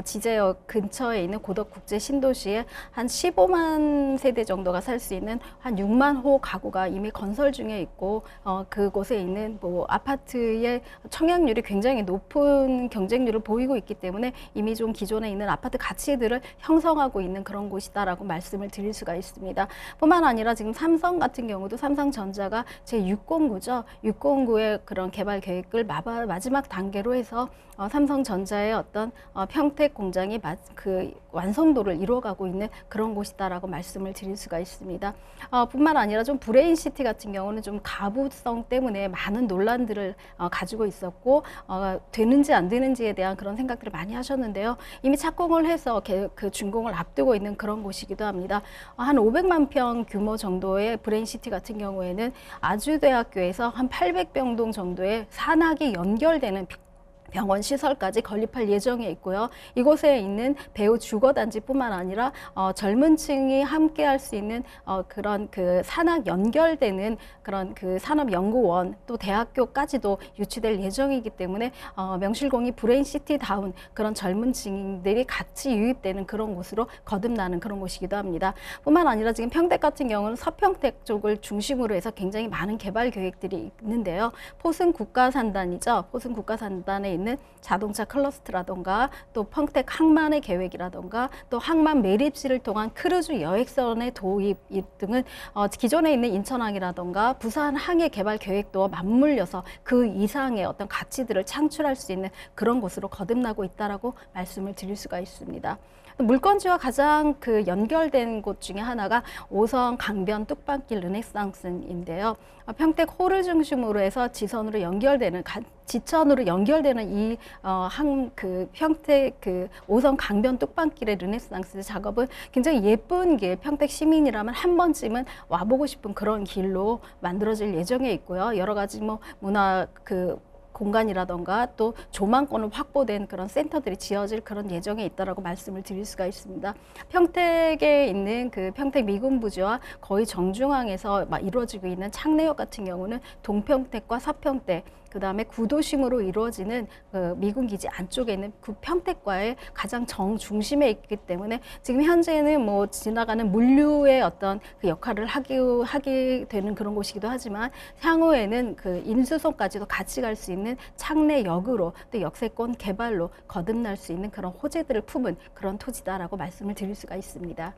지제역 근처에 있는 고덕국제 신도시에 한 15만 세대 정도가 살 수 있는 한 6만 호 가구가 이미 건설 중에 있고 그 그곳에 있는 뭐 아파트의 청약률이 굉장히 높은 경쟁률을 보이고 있기 때문에 이미 좀 기존에 있는 아파트 가치들을 형성하고 있는 그런 곳이다라고 말씀을 드릴 수가 있습니다. 뿐만 아니라 지금 삼성 같은 경우도 삼성전자가 제609죠. 609의 그런 개발 계획을 마지막 단계로 해서 삼성전자의 어떤 평택 공장이 그 완성도를 이루어가고 있는 그런 곳이다라고 말씀을 드릴 수가 있습니다. 뿐만 아니라 좀 브레인시티 같은 경우는 좀 가부성 때문에 많은 논란들을 가지고 있었고 되는지 안 되는지에 대한 그런 생각들을 많이 하셨는데요. 이미 착공을 해서 그 준공을 앞두고 있는 그런 곳이기도 합니다. 한 500만 평 규모 정도의 브레인시티 같은 경우에는 아주대학교에서 한 800병동 정도의 산학이 연결되는 병원 시설까지 건립할 예정에 있고요. 이곳에 있는 배우 주거단지뿐만 아니라 젊은 층이 함께 할 수 있는 그런 그 산학 연결되는 그런 그 산업연구원 또 대학교까지도 유치될 예정이기 때문에 명실공히 브레인시티다운 그런 젊은 층들이 같이 유입되는 그런 곳으로 거듭나는 그런 곳이기도 합니다. 뿐만 아니라 지금 평택 같은 경우는 서평택 쪽을 중심으로 해서 굉장히 많은 개발 계획들이 있는데요. 포승 국가산단이죠. 포승 국가산단에 있는 자동차 클러스터라던가 또 평택 항만의 계획이라던가 또 항만 매립지를 통한 크루즈 여객선의 도입 등은 기존에 있는 인천항이라던가 부산항의 개발 계획도 맞물려서 그 이상의 어떤 가치들을 창출할 수 있는 그런 곳으로 거듭나고 있다라고 말씀을 드릴 수가 있습니다. 물건지와 가장 그 연결된 곳 중에 하나가 5선 강변 뚝방길 르네상스인데요. 평택 호를 중심으로 해서 지천으로 연결되는 이 평택 그 5선 강변 뚝방길의 르네상스 작업은 굉장히 예쁜 길, 평택 시민이라면 한 번쯤은 와보고 싶은 그런 길로 만들어질 예정에 있고요. 여러 가지 뭐 문화 공간이라던가 또 조망권을 확보된 그런 센터들이 지어질 그런 예정에 있다라고 말씀을 드릴 수가 있습니다. 평택에 있는 그 평택 미군부지와 거의 정중앙에서 이루어지고 있는 창내역 같은 경우는 동평택과 서평택 그다음에 구도심으로 이루어지는 그 미군기지 안쪽에 있는 그 평택과의 가장 정중심에 있기 때문에 지금 현재는 뭐 지나가는 물류의 어떤 그 역할을 하게 되는 그런 곳이기도 하지만 향후에는 그 인수성까지도 같이 갈 수 있는 창내역으로 또 역세권 개발로 거듭날 수 있는 그런 호재들을 품은 그런 토지다라고 말씀을 드릴 수가 있습니다.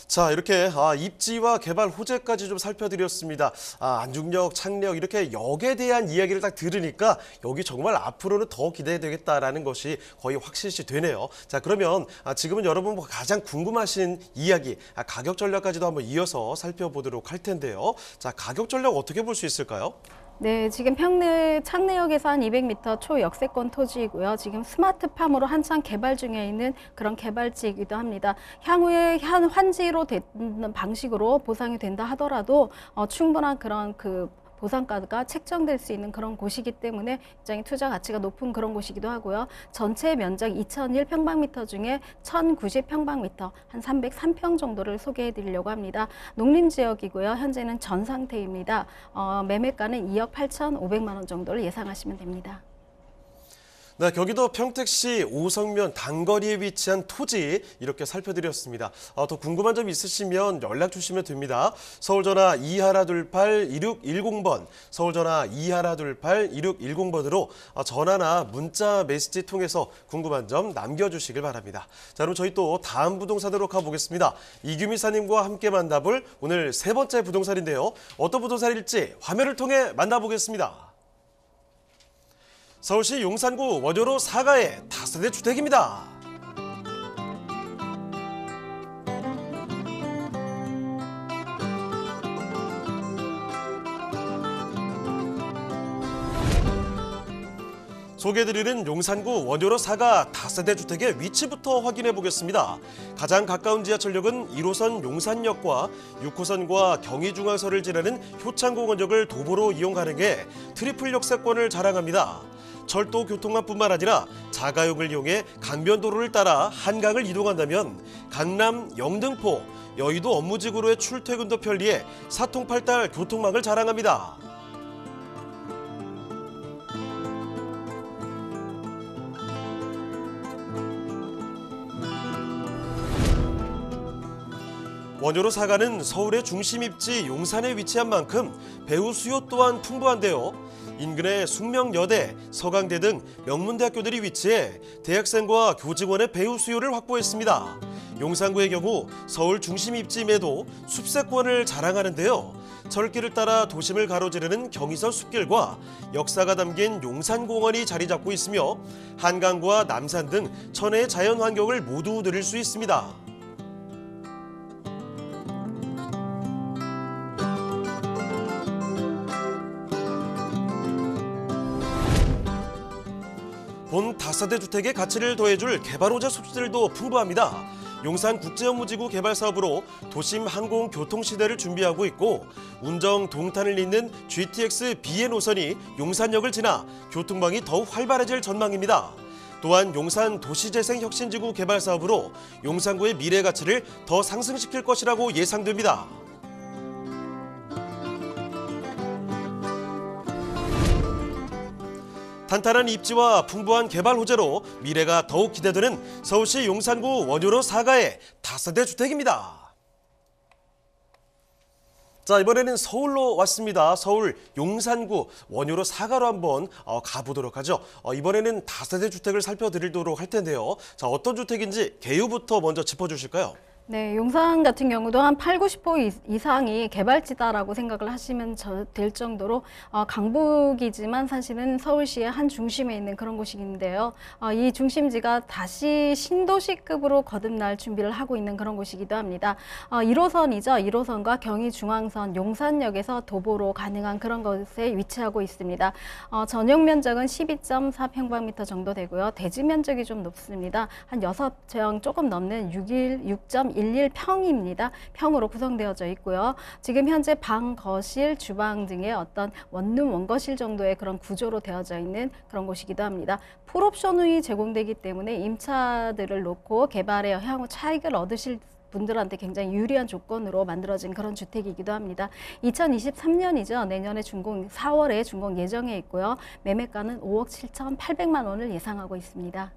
자, 이렇게 입지와 개발 호재까지 좀 살펴드렸습니다. 안중역, 창내역 이렇게 역에 대한 이야기를 딱 들으니까 여기 정말 앞으로는 더 기대되겠다라는 것이 거의 확실시 되네요. 자, 그러면 지금은 여러분 가장 궁금하신 이야기, 가격 전략까지도 한번 이어서 살펴보도록 할 텐데요. 자, 가격 전략 어떻게 볼 수 있을까요? 네, 지금 창내역에서 한 200m 초역세권 토지이고요. 지금 스마트팜으로 한창 개발 중에 있는 그런 개발지이기도 합니다. 향후에 환지로 되는 방식으로 보상이 된다 하더라도 충분한 그런 그 보상가가 책정될 수 있는 그런 곳이기 때문에 굉장히 투자 가치가 높은 그런 곳이기도 하고요. 전체 면적 2001평방미터 중에 1090평방미터, 한 303평 정도를 소개해 드리려고 합니다. 농림지역이고요. 현재는 전 상태입니다. 매매가는 2억 8,500만 원 정도를 예상하시면 됩니다. 네, 경기도 평택시 오성면 단거리에 위치한 토지 이렇게 살펴드렸습니다. 더 궁금한 점 있으시면 연락 주시면 됩니다. 서울전화 2128-2610번, 서울전화 2128-2610번으로 전화나 문자 메시지 통해서 궁금한 점 남겨주시길 바랍니다. 자, 그럼 저희 또 다음 부동산으로 가보겠습니다. 이규미 사님과 함께 만나볼 오늘 세 번째 부동산인데요. 어떤 부동산일지 화면을 통해 만나보겠습니다. 서울시 용산구 원효로 사가의 다세대 주택입니다. 소개해드리는 용산구 원효로 사가 다세대 주택의 위치부터 확인해 보겠습니다. 가장 가까운 지하철역은 1호선 용산역과 6호선과 경의중앙선을 지나는 효창공원역을 도보로 이용 가능해 트리플 역세권을 자랑합니다. 철도 교통망뿐만 아니라 자가용을 이용해 강변도로를 따라 한강을 이동한다면 강남, 영등포, 여의도 업무지구로의 출퇴근도 편리해 사통팔달 교통망을 자랑합니다. 원효로 사가는 서울의 중심 입지 용산에 위치한 만큼 배우 수요 또한 풍부한데요. 인근의 숙명여대, 서강대 등 명문대학교들이 위치해 대학생과 교직원의 배우 수요를 확보했습니다. 용산구의 경우 서울 중심 입지임에도 숲세권을 자랑하는데요. 철길을 따라 도심을 가로지르는 경의선 숲길과 역사가 담긴 용산공원이 자리 잡고 있으며 한강과 남산 등 천혜의 자연 환경을 모두 누릴 수 있습니다. 본 다세대 주택의 가치를 더해줄 개발 호재 소식들도 풍부합니다. 용산국제업무지구 개발 사업으로 도심 항공 교통 시대를 준비하고 있고 운정 동탄을 잇는 GTX BN 노선이 용산역을 지나 교통망이 더욱 활발해질 전망입니다. 또한 용산 도시재생혁신지구 개발 사업으로 용산구의 미래 가치를 더 상승시킬 것이라고 예상됩니다. 탄탄한 입지와 풍부한 개발 호재로 미래가 더욱 기대되는 서울시 용산구 원효로 사가의 다세대 주택입니다. 자, 이번에는 서울로 왔습니다. 서울 용산구 원효로 사가로 한번 가보도록 하죠. 이번에는 다세대 주택을 살펴드리도록 할 텐데요. 자, 어떤 주택인지 개요부터 먼저 짚어주실까요? 네, 용산 같은 경우도 한 8, 90% 이상이 개발지다라고 생각을 하시면 될 정도로 강북이지만 사실은 서울시의 한 중심에 있는 그런 곳인데요. 이 중심지가 다시 신도시급으로 거듭날 준비를 하고 있는 그런 곳이기도 합니다. 1호선이죠. 1호선과 경의중앙선, 용산역에서 도보로 가능한 그런 곳에 위치하고 있습니다. 전용 면적은 12.4평방미터 정도 되고요. 대지 면적이 좀 높습니다. 한 6평 조금 넘는 6.11평입니다. 평으로 구성되어져 있고요. 지금 현재 방, 거실, 주방 등의 어떤 원룸, 원거실 정도의 그런 구조로 되어져 있는 그런 곳이기도 합니다. 풀옵션이 제공되기 때문에 임차들을 놓고 개발에 향후 차익을 얻으실 분들한테 굉장히 유리한 조건으로 만들어진 그런 주택이기도 합니다. 2023년이죠. 내년에 준공, 4월에 준공 예정에 있고요. 매매가는 5억 7,800만 원을 예상하고 있습니다.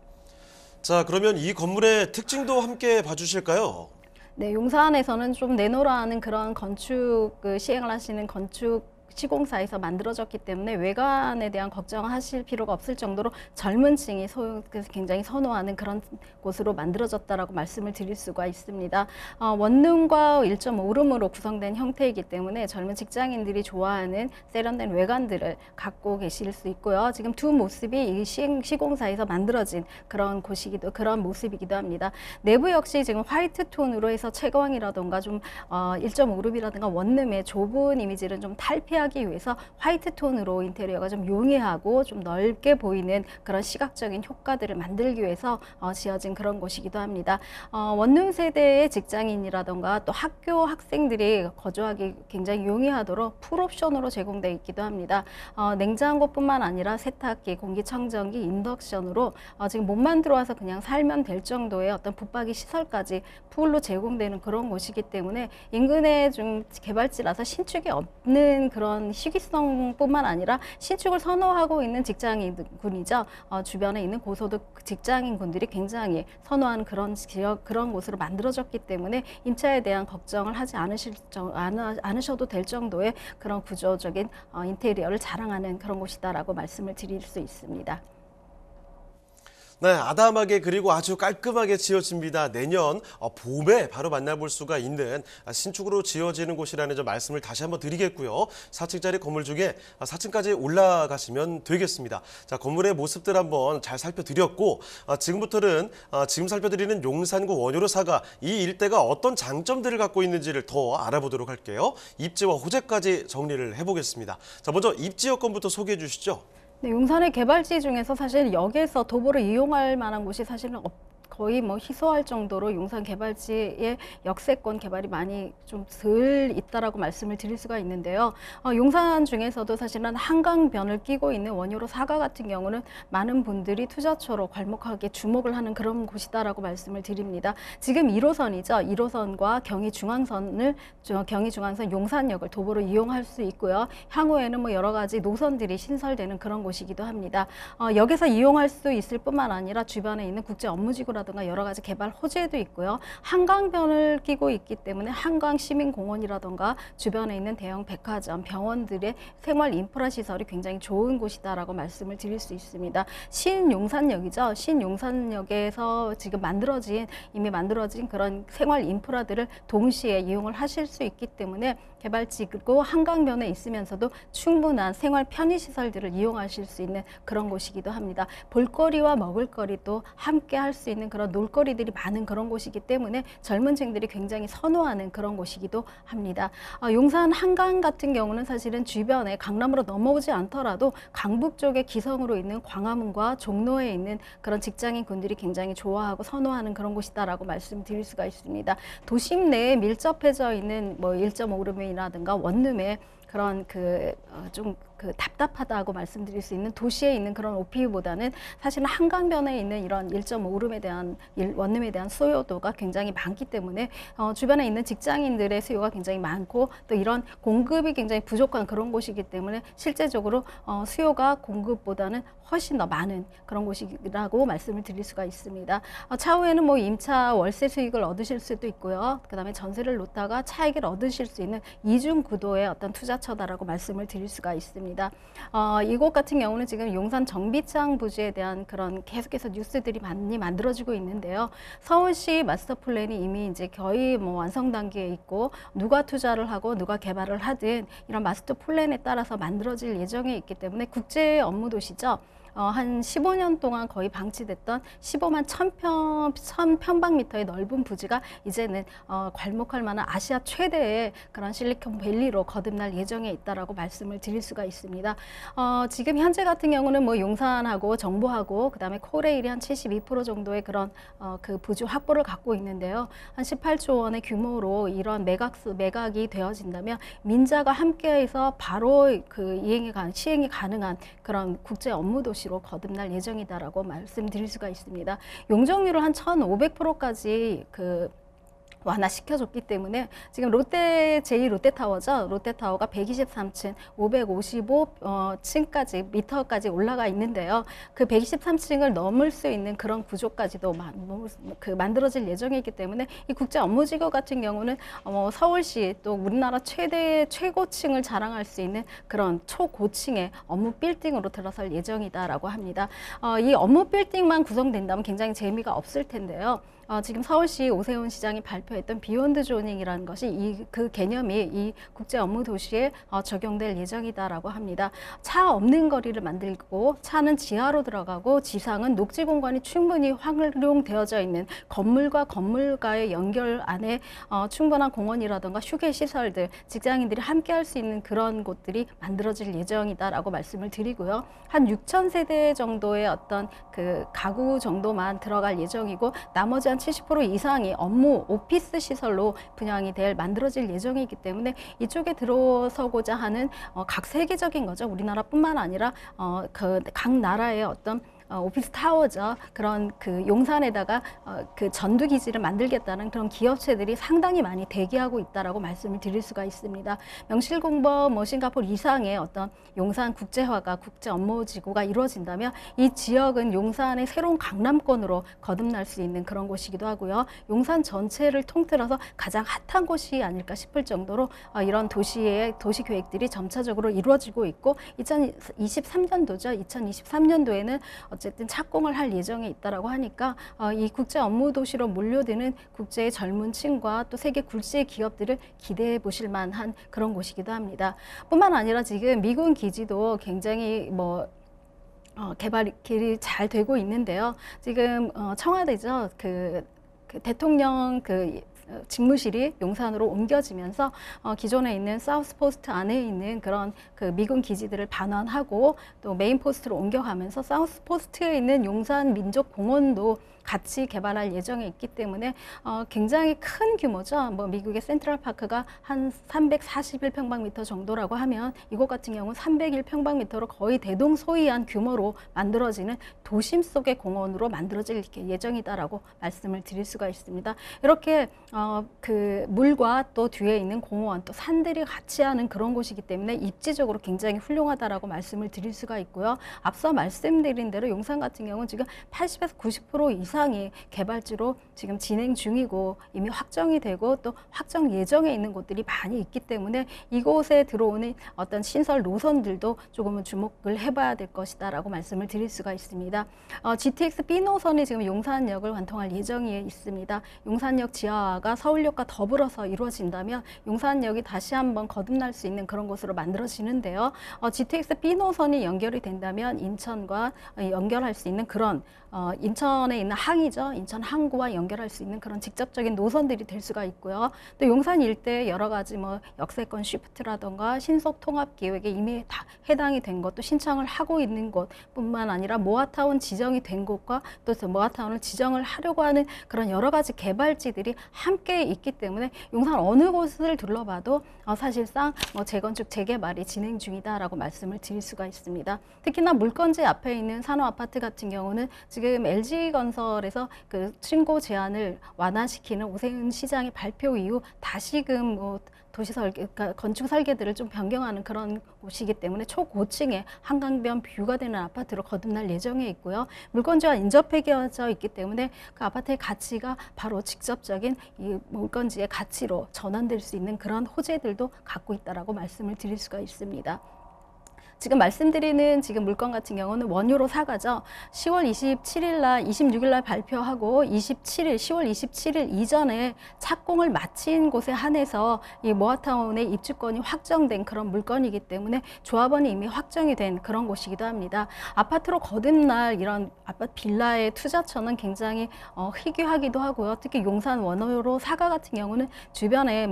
자, 그러면 이 건물의 특징도 함께 봐주실까요? 네, 용산에서는 좀 내노라하는 그런 건축 시행을 하시는 건축 시공사에서 만들어졌기 때문에 외관에 대한 걱정하실 필요가 없을 정도로 젊은 층이 굉장히 선호하는 그런 곳으로 만들어졌다라고 말씀을 드릴 수가 있습니다. 원룸과 1.5룸으로 구성된 형태이기 때문에 젊은 직장인들이 좋아하는 세련된 외관들을 갖고 계실 수 있고요. 지금 두 모습이 이 시공사에서 만들어진 그런 모습이기도 합니다. 내부 역시 지금 화이트 톤으로 해서 채광이라던가 좀 1.5룸이라든가 원룸의 좁은 이미지를 좀 탈피하기 위해서 화이트 톤으로 인테리어가 좀 용이하고 좀 넓게 보이는 그런 시각적인 효과들을 만들기 위해서 지어진 그런 곳이기도 합니다. 원룸 세대의 직장인이라던가 또 학교 학생들이 거주하기 굉장히 용이하도록 풀옵션으로 제공되어 있기도 합니다. 냉장고뿐만 아니라 세탁기, 공기청정기, 인덕션으로 지금 몸만 들어와서 그냥 살면 될 정도의 어떤 붙박이 시설까지 풀로 제공되는 그런 곳이기 때문에 인근에 좀 개발지라서 신축이 없는 그런 시기성뿐만 아니라 신축을 선호하고 있는 직장인군이죠. 주변에 있는 고소득 직장인군들이 굉장히 선호하는 그런 지역, 그런 곳으로 만들어졌기 때문에 임차에 대한 걱정을 하지 않으셔도 될 정도의 그런 구조적인 인테리어를 자랑하는 그런 곳이다라고 말씀을 드릴 수 있습니다. 네, 아담하게 그리고 아주 깔끔하게 지어집니다. 내년 봄에 바로 만나볼 수가 있는 신축으로 지어지는 곳이라는 점 말씀을 다시 한번 드리겠고요. 4층짜리 건물 중에 4층까지 올라가시면 되겠습니다. 자, 건물의 모습들 한번 잘 살펴드렸고 지금부터는 지금 살펴드리는 용산구 원효로 사가 이 일대가 어떤 장점들을 갖고 있는지를 더 알아보도록 할게요. 입지와 호재까지 정리를 해보겠습니다. 자, 먼저 입지 여건부터 소개해 주시죠. 네, 용산의 개발지 중에서 사실 역에서 도보를 이용할 만한 곳이 사실은 거의 희소할 정도로 용산 개발지의 역세권 개발이 많이 좀 덜 있다라고 말씀을 드릴 수가 있는데요. 용산 중에서도 사실은 한강변을 끼고 있는 원효로 사가 같은 경우는 많은 분들이 투자처로 괄목하게 주목을 하는 그런 곳이다라고 말씀을 드립니다. 지금 1호선이죠. 1호선과 경의중앙선 용산역을 도보로 이용할 수 있고요. 향후에는 여러 가지 노선들이 신설되는 그런 곳이기도 합니다. 역에서 이용할 수 있을 뿐만 아니라 주변에 있는 국제 업무지구라 공원이라든가 여러 가지 개발 호재도 있고요. 한강변을 끼고 있기 때문에 한강 시민공원이라든가 주변에 있는 대형 백화점, 병원들의 생활 인프라 시설이 굉장히 좋은 곳이다라고 말씀을 드릴 수 있습니다. 신용산역이죠. 신용산역에서 지금 이미 만들어진 그런 생활 인프라들을 동시에 이용을 하실 수 있기 때문에 개발지고 한강변에 있으면서도 충분한 생활 편의시설들을 이용하실 수 있는 그런 곳이기도 합니다. 볼거리와 먹을거리도 함께 할 수 있는 그런 놀거리들이 많은 그런 곳이기 때문에 젊은 층들이 굉장히 선호하는 그런 곳이기도 합니다. 용산 한강 같은 경우는 사실은 주변에 강남으로 넘어오지 않더라도 강북 쪽에 기성으로 있는 광화문과 종로에 있는 그런 직장인군들이 굉장히 좋아하고 선호하는 그런 곳이다라고 말씀드릴 수가 있습니다. 도심 내에 밀접해져 있는 뭐 1.5룸이라든가 원룸에 그런 좀 답답하다고 말씀드릴 수 있는 도시에 있는 그런 오피보다는 사실은 한강변에 있는 이런 1.5룸에 대한 원룸에 대한 수요도가 굉장히 많기 때문에 주변에 있는 직장인들의 수요가 굉장히 많고 또 이런 공급이 굉장히 부족한 그런 곳이기 때문에 실제적으로 수요가 공급보다는 훨씬 더 많은 그런 곳이라고 말씀을 드릴 수가 있습니다. 차후에는 뭐 임차 월세 수익을 얻으실 수도 있고요. 그다음에 전세를 놓다가 차익을 얻으실 수 있는 이중 구도의 어떤 투자처다라고 말씀을 드릴 수가 있습니다. 이곳 같은 경우는 지금 용산 정비창 부지에 대한 그런 계속해서 뉴스들이 많이 만들어지고 있는데요. 서울시 마스터 플랜이 이미 이제 거의 뭐 완성 단계에 있고 누가 투자를 하고 누가 개발을 하든 이런 마스터 플랜에 따라서 만들어질 예정에 있기 때문에 국제 업무 도시죠. 한 15년 동안 거의 방치됐던 15만 1000평방미터의 넓은 부지가 이제는 괄목할 만한 아시아 최대의 그런 실리콘밸리로 거듭날 예정에 있다라고 말씀을 드릴 수가 있습니다. 지금 현재 같은 경우는 뭐 용산하고 정보하고 그다음에 코레일이 한 72% 정도의 그런 그 부지 확보를 갖고 있는데요. 한 18조 원의 규모로 이런 매각이 되어진다면 민자가 함께해서 바로 시행이 가능한 그런 국제 업무 도시 로 거듭날 예정이다라고 말씀드릴 수가 있습니다. 용적률을 한 1,500%까지 완화시켜줬기 때문에 지금 제2롯데타워죠. 롯데타워가 123층, 555층까지 미터까지 올라가 있는데요. 그 123층을 넘을 수 있는 그런 구조까지도 만들어질 예정이기 때문에 이 국제 업무지구 같은 경우는 서울시 또 우리나라 최고층을 자랑할 수 있는 그런 초고층의 업무 빌딩으로 들어설 예정이다라고 합니다. 이 업무 빌딩만 구성된다면 굉장히 재미가 없을 텐데요. 지금 서울시 오세훈 시장이 발표했던 비욘드 조닝이라는 것이 그 개념이 이 국제 업무 도시에 적용될 예정이다라고 합니다. 차 없는 거리를 만들고 차는 지하로 들어가고 지상은 녹지 공간이 충분히 활용되어져 있는 건물과 건물과의 연결 안에 충분한 공원이라든가 휴게 시설들, 직장인들이 함께 할 수 있는 그런 곳들이 만들어질 예정이다라고 말씀을 드리고요. 한 6,000세대 정도의 어떤 그 가구 정도만 들어갈 예정이고 나머지 한 70% 이상이 업무 오피스 시설로 분양이 만들어질 예정이기 때문에 이쪽에 들어서고자 하는 각 세계적인 거죠. 우리나라뿐만 아니라 각 나라의 어떤 오피스 타워죠. 그런 용산에다가 그 전두 기지를 만들겠다는 그런 기업체들이 상당히 많이 대기하고 있다라고 말씀을 드릴 수가 있습니다. 명실공범 싱가포르 이상의 어떤 용산 국제화가 국제 업무지구가 이루어진다면 이 지역은 용산의 새로운 강남권으로 거듭날 수 있는 그런 곳이기도 하고요. 용산 전체를 통틀어서 가장 핫한 곳이 아닐까 싶을 정도로 이런 도시 계획들이 점차적으로 이루어지고 있고 2023년도죠. 2023년도에는 어쨌든 착공을 할 예정에 있다라고 하니까 이 국제 업무 도시로 몰려드는 국제의 젊은 층과 또 세계 굴지의 기업들을 기대해 보실 만한 그런 곳이기도 합니다. 뿐만 아니라 지금 미군 기지도 굉장히 개발이 잘 되고 있는데요. 지금 청와대죠. 대통령 직무실이 용산으로 옮겨지면서 기존에 있는 사우스포스트 안에 있는 그런 미군 기지들을 반환하고 또 메인포스트로 옮겨가면서 사우스포스트에 있는 용산 민족공원도 같이 개발할 예정에 있기 때문에 굉장히 큰 규모죠. 미국의 센트럴파크가 한 341평방미터 정도라고 하면 이곳 같은 경우는 301평방미터로 거의 대동소이한 규모로 만들어지는 도심 속의 공원으로 만들어질 예정이다라고 말씀을 드릴 수가 있습니다. 이렇게 물과 또 뒤에 있는 공원 또 산들이 같이 하는 그런 곳이기 때문에 입지적으로 굉장히 훌륭하다라고 말씀을 드릴 수가 있고요. 앞서 말씀드린 대로 용산 같은 경우는 지금 80에서 90% 이상 무상히 개발지로 지금 진행 중이고 이미 확정이 되고 또 확정 예정에 있는 곳들이 많이 있기 때문에 이곳에 들어오는 어떤 신설 노선들도 조금은 주목을 해봐야 될 것이다라고 말씀을 드릴 수가 있습니다. GTX B 노선이 지금 용산역을 완통할 예정이 있습니다. 용산역 지하화가 서울역과 더불어서 이루어진다면 용산역이 다시 한번 거듭날 수 있는 그런 곳으로 만들어지는데요. GTX B 노선이 연결이 된다면 인천과 연결할 수 있는 그런 인천에 있는 항이죠. 인천 항구와 연결할 수 있는 그런 직접적인 노선들이 될 수가 있고요. 또 용산 일대 여러 가지 뭐 역세권 쉬프트라던가 신속 통합 계획에 이미 다 해당이 된 것도 신청을 하고 있는 곳뿐만 아니라 모아타운 지정이 된 곳과 또 모아타운을 지정을 하려고 하는 그런 여러 가지 개발지들이 함께 있기 때문에 용산 어느 곳을 둘러봐도 사실상 재건축 재개발이 진행 중이다라고 말씀을 드릴 수가 있습니다. 특히나 물건지 앞에 있는 산호 아파트 같은 경우는 지금 LG건설에서 그 신고 제한을 완화시키는 오세훈 시장의 발표 이후 다시금 그러니까 건축 설계들을 좀 변경하는 그런 곳이기 때문에 초고층의 한강변 뷰가 되는 아파트로 거듭날 예정에 있고요. 물건지와 인접해져 있기 때문에 그 아파트의 가치가 바로 직접적인 이 물건지의 가치로 전환될 수 있는 그런 호재들도 갖고 있다라고 말씀을 드릴 수가 있습니다. 지금 말씀드리는 지금 물건 같은 경우는 원유로 사가죠. 10월 27일 날, 26일 날 발표하고 10월 27일 이전에 착공을 마친 곳에 한해서 이 모아타운의 입주권이 확정된 그런 물건이기 때문에 조합원이 이미 확정이 된 그런 곳이기도 합니다. 아파트로 거듭날 이런 아파트 빌라의 투자처는 굉장히 희귀하기도 하고요. 특히 용산 원유로 사가 같은 경우는 주변에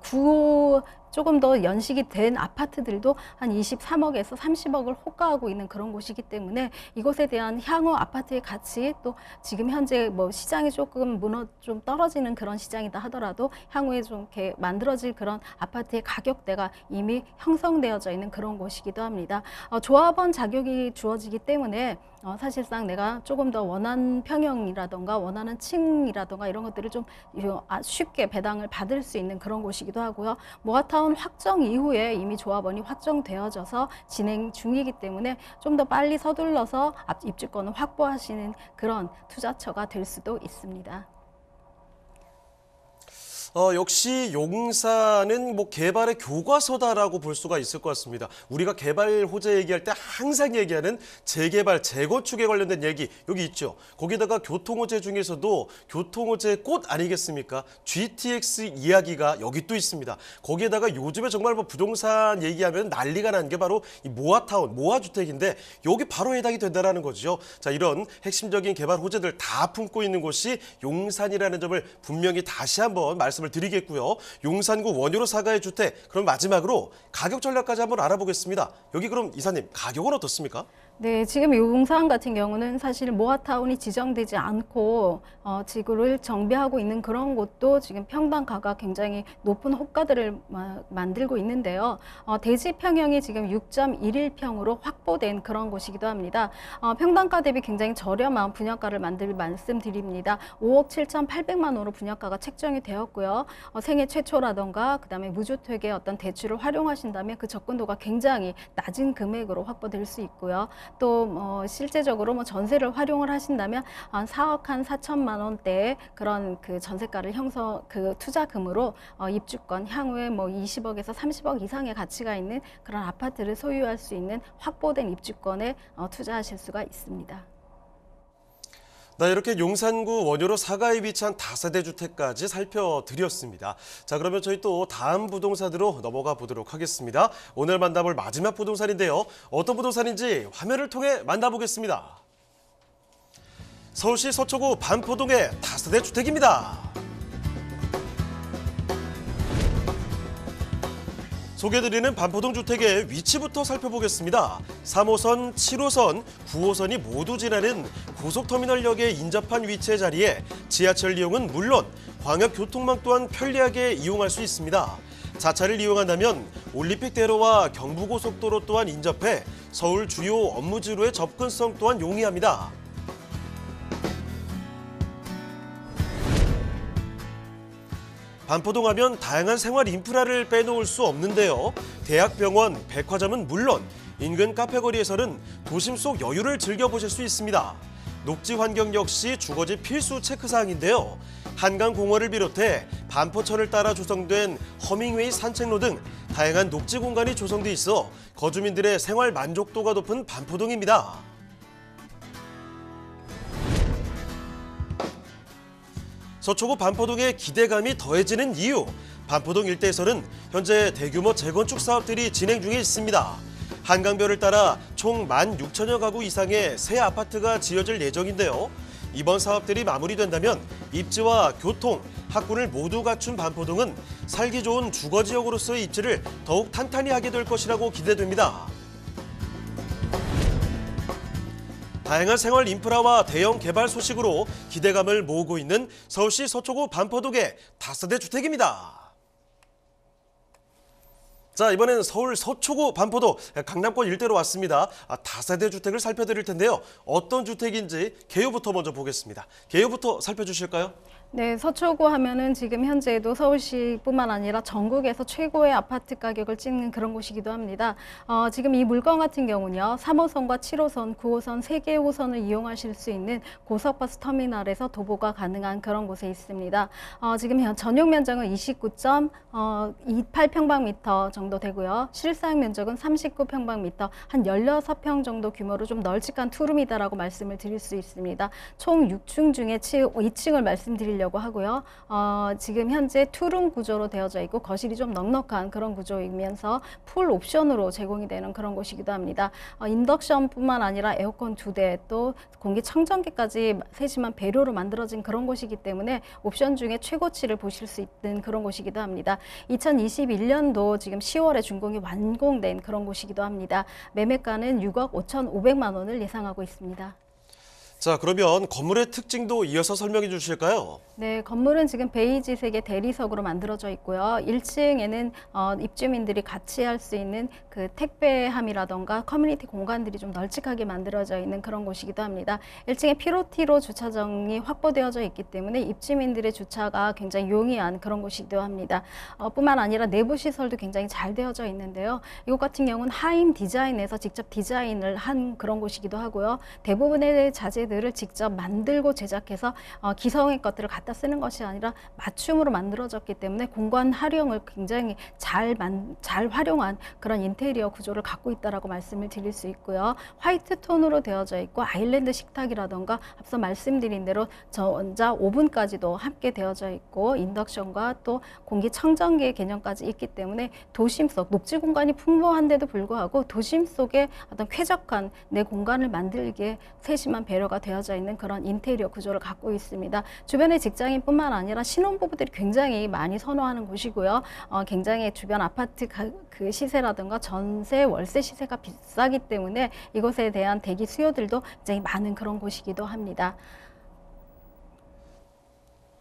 구호 조금 더 연식이 된 아파트들도 한 23억에서 30억을 호가하고 있는 그런 곳이기 때문에 이곳에 대한 향후 아파트의 가치 또 지금 현재 시장이 조금 좀 떨어지는 그런 시장이다 하더라도 향후에 좀 이렇게 만들어질 그런 아파트의 가격대가 이미 형성되어져 있는 그런 곳이기도 합니다. 조합원 자격이 주어지기 때문에 사실상 내가 조금 더 원하는 평형이라던가 원하는 층이라던가 이런 것들을 좀 쉽게 배당을 받을 수 있는 그런 곳이기도 하고요. 모아타운 확정 이후에 이미 조합원이 확정되어져서 진행 중이기 때문에 좀 더 빨리 서둘러서 입주권을 확보하시는 그런 투자처가 될 수도 있습니다. 역시 용산은 개발의 교과서다라고 볼 수가 있을 것 같습니다. 우리가 개발 호재 얘기할 때 항상 얘기하는 재개발, 재건축에 관련된 얘기 여기 있죠. 거기다가 교통호재 중에서도 교통호재 꽃 아니겠습니까? GTX 이야기가 여기 또 있습니다. 거기에다가 요즘에 정말 부동산 얘기하면 난리가 난 게 바로 이 모아타운, 모아주택인데 여기 바로 해당이 된다는 거죠. 자, 이런 핵심적인 개발 호재들 다 품고 있는 곳이 용산이라는 점을 분명히 다시 한번 말씀을 드리겠고요. 용산구 원효로 사가의 주택, 그럼 마지막으로 가격 전략까지 한번 알아보겠습니다. 여기 그럼 이사님 가격은 어떻습니까? 네, 지금 용산 같은 경우는 사실 모아타운이 지정되지 않고 지구를 정비하고 있는 그런 곳도 지금 평당가가 굉장히 높은 호가들을 만들고 있는데요. 대지 평형이 지금 6.11평으로 확보된 그런 곳이기도 합니다. 평당가 대비 굉장히 저렴한 분양가를 말씀드립니다. 5억 7,800만 원으로 분양가가 책정이 되었고요. 생애 최초라던가 그다음에 무주택의 어떤 대출을 활용하신다면 그 접근도가 굉장히 낮은 금액으로 확보될 수 있고요. 또 실제적으로 전세를 활용을 하신다면 한 4억 한 4천만 원대의 그런 그 전세가를 그 투자금으로 입주권 향후에 20억에서 30억 이상의 가치가 있는 그런 아파트를 소유할 수 있는 확보된 입주권에 투자하실 수가 있습니다. 네, 이렇게 용산구 원효로 사가에 위치한 다세대 주택까지 살펴드렸습니다. 자, 그러면 저희 또 다음 부동산으로 넘어가 보도록 하겠습니다. 오늘 만나볼 마지막 부동산인데요. 어떤 부동산인지 화면을 통해 만나보겠습니다. 서울시 서초구 반포동의 다세대 주택입니다. 소개해드리는 반포동 주택의 위치부터 살펴보겠습니다. 3호선, 7호선, 9호선이 모두 지나는 고속터미널역에 인접한 위치의 자리에 지하철 이용은 물론 광역교통망 또한 편리하게 이용할 수 있습니다. 자차를 이용한다면 올림픽대로와 경부고속도로 또한 인접해 서울 주요 업무지로의 접근성 또한 용이합니다. 반포동 하면 다양한 생활 인프라를 빼놓을 수 없는데요. 대학병원, 백화점은 물론 인근 카페거리에서는 도심 속 여유를 즐겨보실 수 있습니다. 녹지 환경 역시 주거지 필수 체크사항인데요. 한강 공원을 비롯해 반포천을 따라 조성된 허밍웨이 산책로 등 다양한 녹지 공간이 조성돼 있어 거주민들의 생활 만족도가 높은 반포동입니다. 서초구 반포동의 기대감이 더해지는 이유, 반포동 일대에서는 현재 대규모 재건축 사업들이 진행 중에 있습니다. 한강변을 따라 총 16,000여 가구 이상의 새 아파트가 지어질 예정인데요. 이번 사업들이 마무리된다면 입지와 교통, 학군을 모두 갖춘 반포동은 살기 좋은 주거지역으로서의 입지를 더욱 탄탄히 하게 될 것이라고 기대됩니다. 다양한 생활 인프라와 대형 개발 소식으로 기대감을 모으고 있는 서울시 서초구 반포동의 다세대 주택입니다. 자, 이번엔 서울 서초구 반포동 강남권 일대로 왔습니다. 다세대 주택을 살펴드릴 텐데요. 어떤 주택인지 개요부터 먼저 보겠습니다. 개요부터 살펴주실까요? 네, 서초구 하면은 지금 현재도 서울시뿐만 아니라 전국에서 최고의 아파트 가격을 찍는 그런 곳이기도 합니다. 지금 이 물건 같은 경우는요, 3호선과 7호선, 9호선 3개의 호선을 이용하실 수 있는 고속버스 터미널에서 도보가 가능한 그런 곳에 있습니다. 지금 전용 면적은 29.28평방미터 정도 되고요. 실사용 면적은 39평방미터, 한 16평 정도 규모로 좀 널찍한 투룸이다라고 말씀을 드릴 수 있습니다. 총 6층 중에 2층을 말씀드리려고 하고요. 지금 현재 투룸 구조로 되어져 있고 거실이 좀 넉넉한 그런 구조이면서 풀 옵션으로 제공이 되는 그런 곳이기도 합니다. 인덕션뿐만 아니라 에어컨 2대 또 공기청정기까지 세심한 배려로 만들어진 그런 곳이기 때문에 옵션 중에 최고치를 보실 수 있는 그런 곳이기도 합니다. 2021년도 지금 10월에 준공이 완공된 그런 곳이기도 합니다. 매매가는 6억 5,500만 원을 예상하고 있습니다. 자, 그러면 건물의 특징도 이어서 설명해 주실까요? 네, 건물은 지금 베이지색의 대리석으로 만들어져 있고요. 1층에는 입주민들이 같이 할 수 있는 그 택배함이라던가 커뮤니티 공간들이 좀 널찍하게 만들어져 있는 그런 곳이기도 합니다. 1층에 피로티로 주차장이 확보되어져 있기 때문에 입주민들의 주차가 굉장히 용이한 그런 곳이기도 합니다. 뿐만 아니라 내부 시설도 굉장히 잘 되어져 있는데요. 이곳 같은 경우는 하임 디자인에서 직접 디자인을 한 그런 곳이기도 하고요. 대부분의 자재들을 직접 만들고 제작해서 기성의 것들을 갖다 쓰는 것이 아니라 맞춤으로 만들어졌기 때문에 공간 활용을 굉장히 잘 활용한 그런 인테리어 구조를 갖고 있다라고 말씀을 드릴 수 있고요. 화이트 톤으로 되어져 있고 아일랜드 식탁이라던가 앞서 말씀드린 대로 전자 오븐까지도 함께 되어져 있고 인덕션과 또 공기청정기의 개념까지 있기 때문에 도심 속 녹지 공간이 풍부한데도 불구하고 도심 속에 어떤 쾌적한 내 공간을 만들기에 세심한 배려가 되어져 있는 그런 인테리어 구조를 갖고 있습니다. 주변의 직장인뿐만 아니라 신혼부부들이 굉장히 많이 선호하는 곳이고요. 굉장히 주변 아파트 그 시세라든가 전세, 월세 시세가 비싸기 때문에 이것에 대한 대기 수요들도 굉장히 많은 그런 곳이기도 합니다.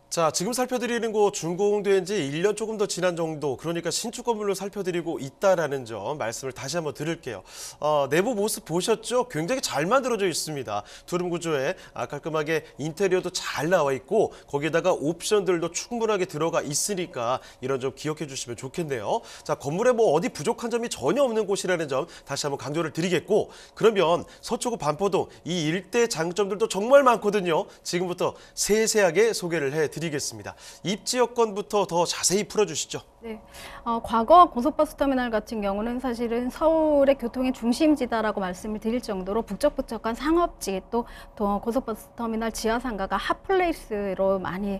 자, 지금 살펴드리는 곳 준공된 지 1년 조금 더 지난 정도, 그러니까 신축 건물로 살펴드리고 있다라는 점 말씀을 다시 한번 드릴게요. 내부 모습 보셨죠? 굉장히 잘 만들어져 있습니다. 두룸 구조에 깔끔하게 인테리어도 잘 나와 있고 거기에다가 옵션들도 충분하게 들어가 있으니까 이런 점 기억해 주시면 좋겠네요. 자, 건물에 뭐 어디 부족한 점이 전혀 없는 곳이라는 점 다시 한번 강조를 드리겠고, 그러면 서초구 반포동 이 일대 장점들도 정말 많거든요. 지금부터 세세하게 소개를 해드리겠습니다. 입지 여건부터 더 자세히 풀어주시죠. 네, 과거 고속버스 터미널 같은 경우는 사실은 서울의 교통의 중심지다라고 말씀을 드릴 정도로 북적북적한 상업지 또 고속버스 터미널 지하상가가 핫플레이스로 많이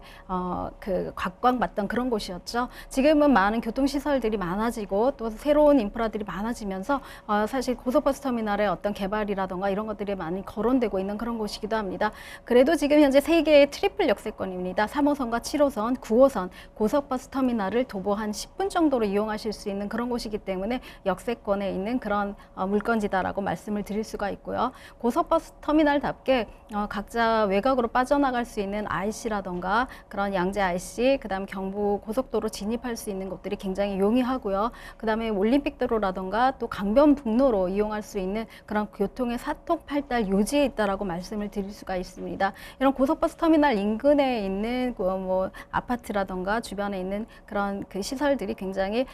각광받던 그런 곳이었죠. 지금은 많은 교통시설들이 많아지고 또 새로운 인프라들이 많아지면서 사실 고속버스 터미널의 어떤 개발이라던가 이런 것들이 많이 거론되고 있는 그런 곳이기도 합니다. 그래도 지금 현재 3개의 트리플 역세권입니다. 3호선과 7호선, 9호선 고속버스 터미널을 도보 한 10분 정도로 이용하실 수 있는 그런 곳이기 때문에 역세권에 있는 그런 물건지다라고 말씀을 드릴 수가 있고요. 고속버스 터미널답게 각자 외곽으로 빠져나갈 수 있는 IC라던가 그런 양재 IC, 그다음 경부 고속도로 진입할 수 있는 곳들이 굉장히 용이하고요. 그다음에 올림픽도로라던가 또 강변북로로 이용할 수 있는 그런 교통의 사통팔달 요지에 있다라고 말씀을 드릴 수가 있습니다. 이런 고속버스 터미널 인근에 있는 뭐 아파트라던가 주변에 있는 그런 그 시설 시설들이 굉장히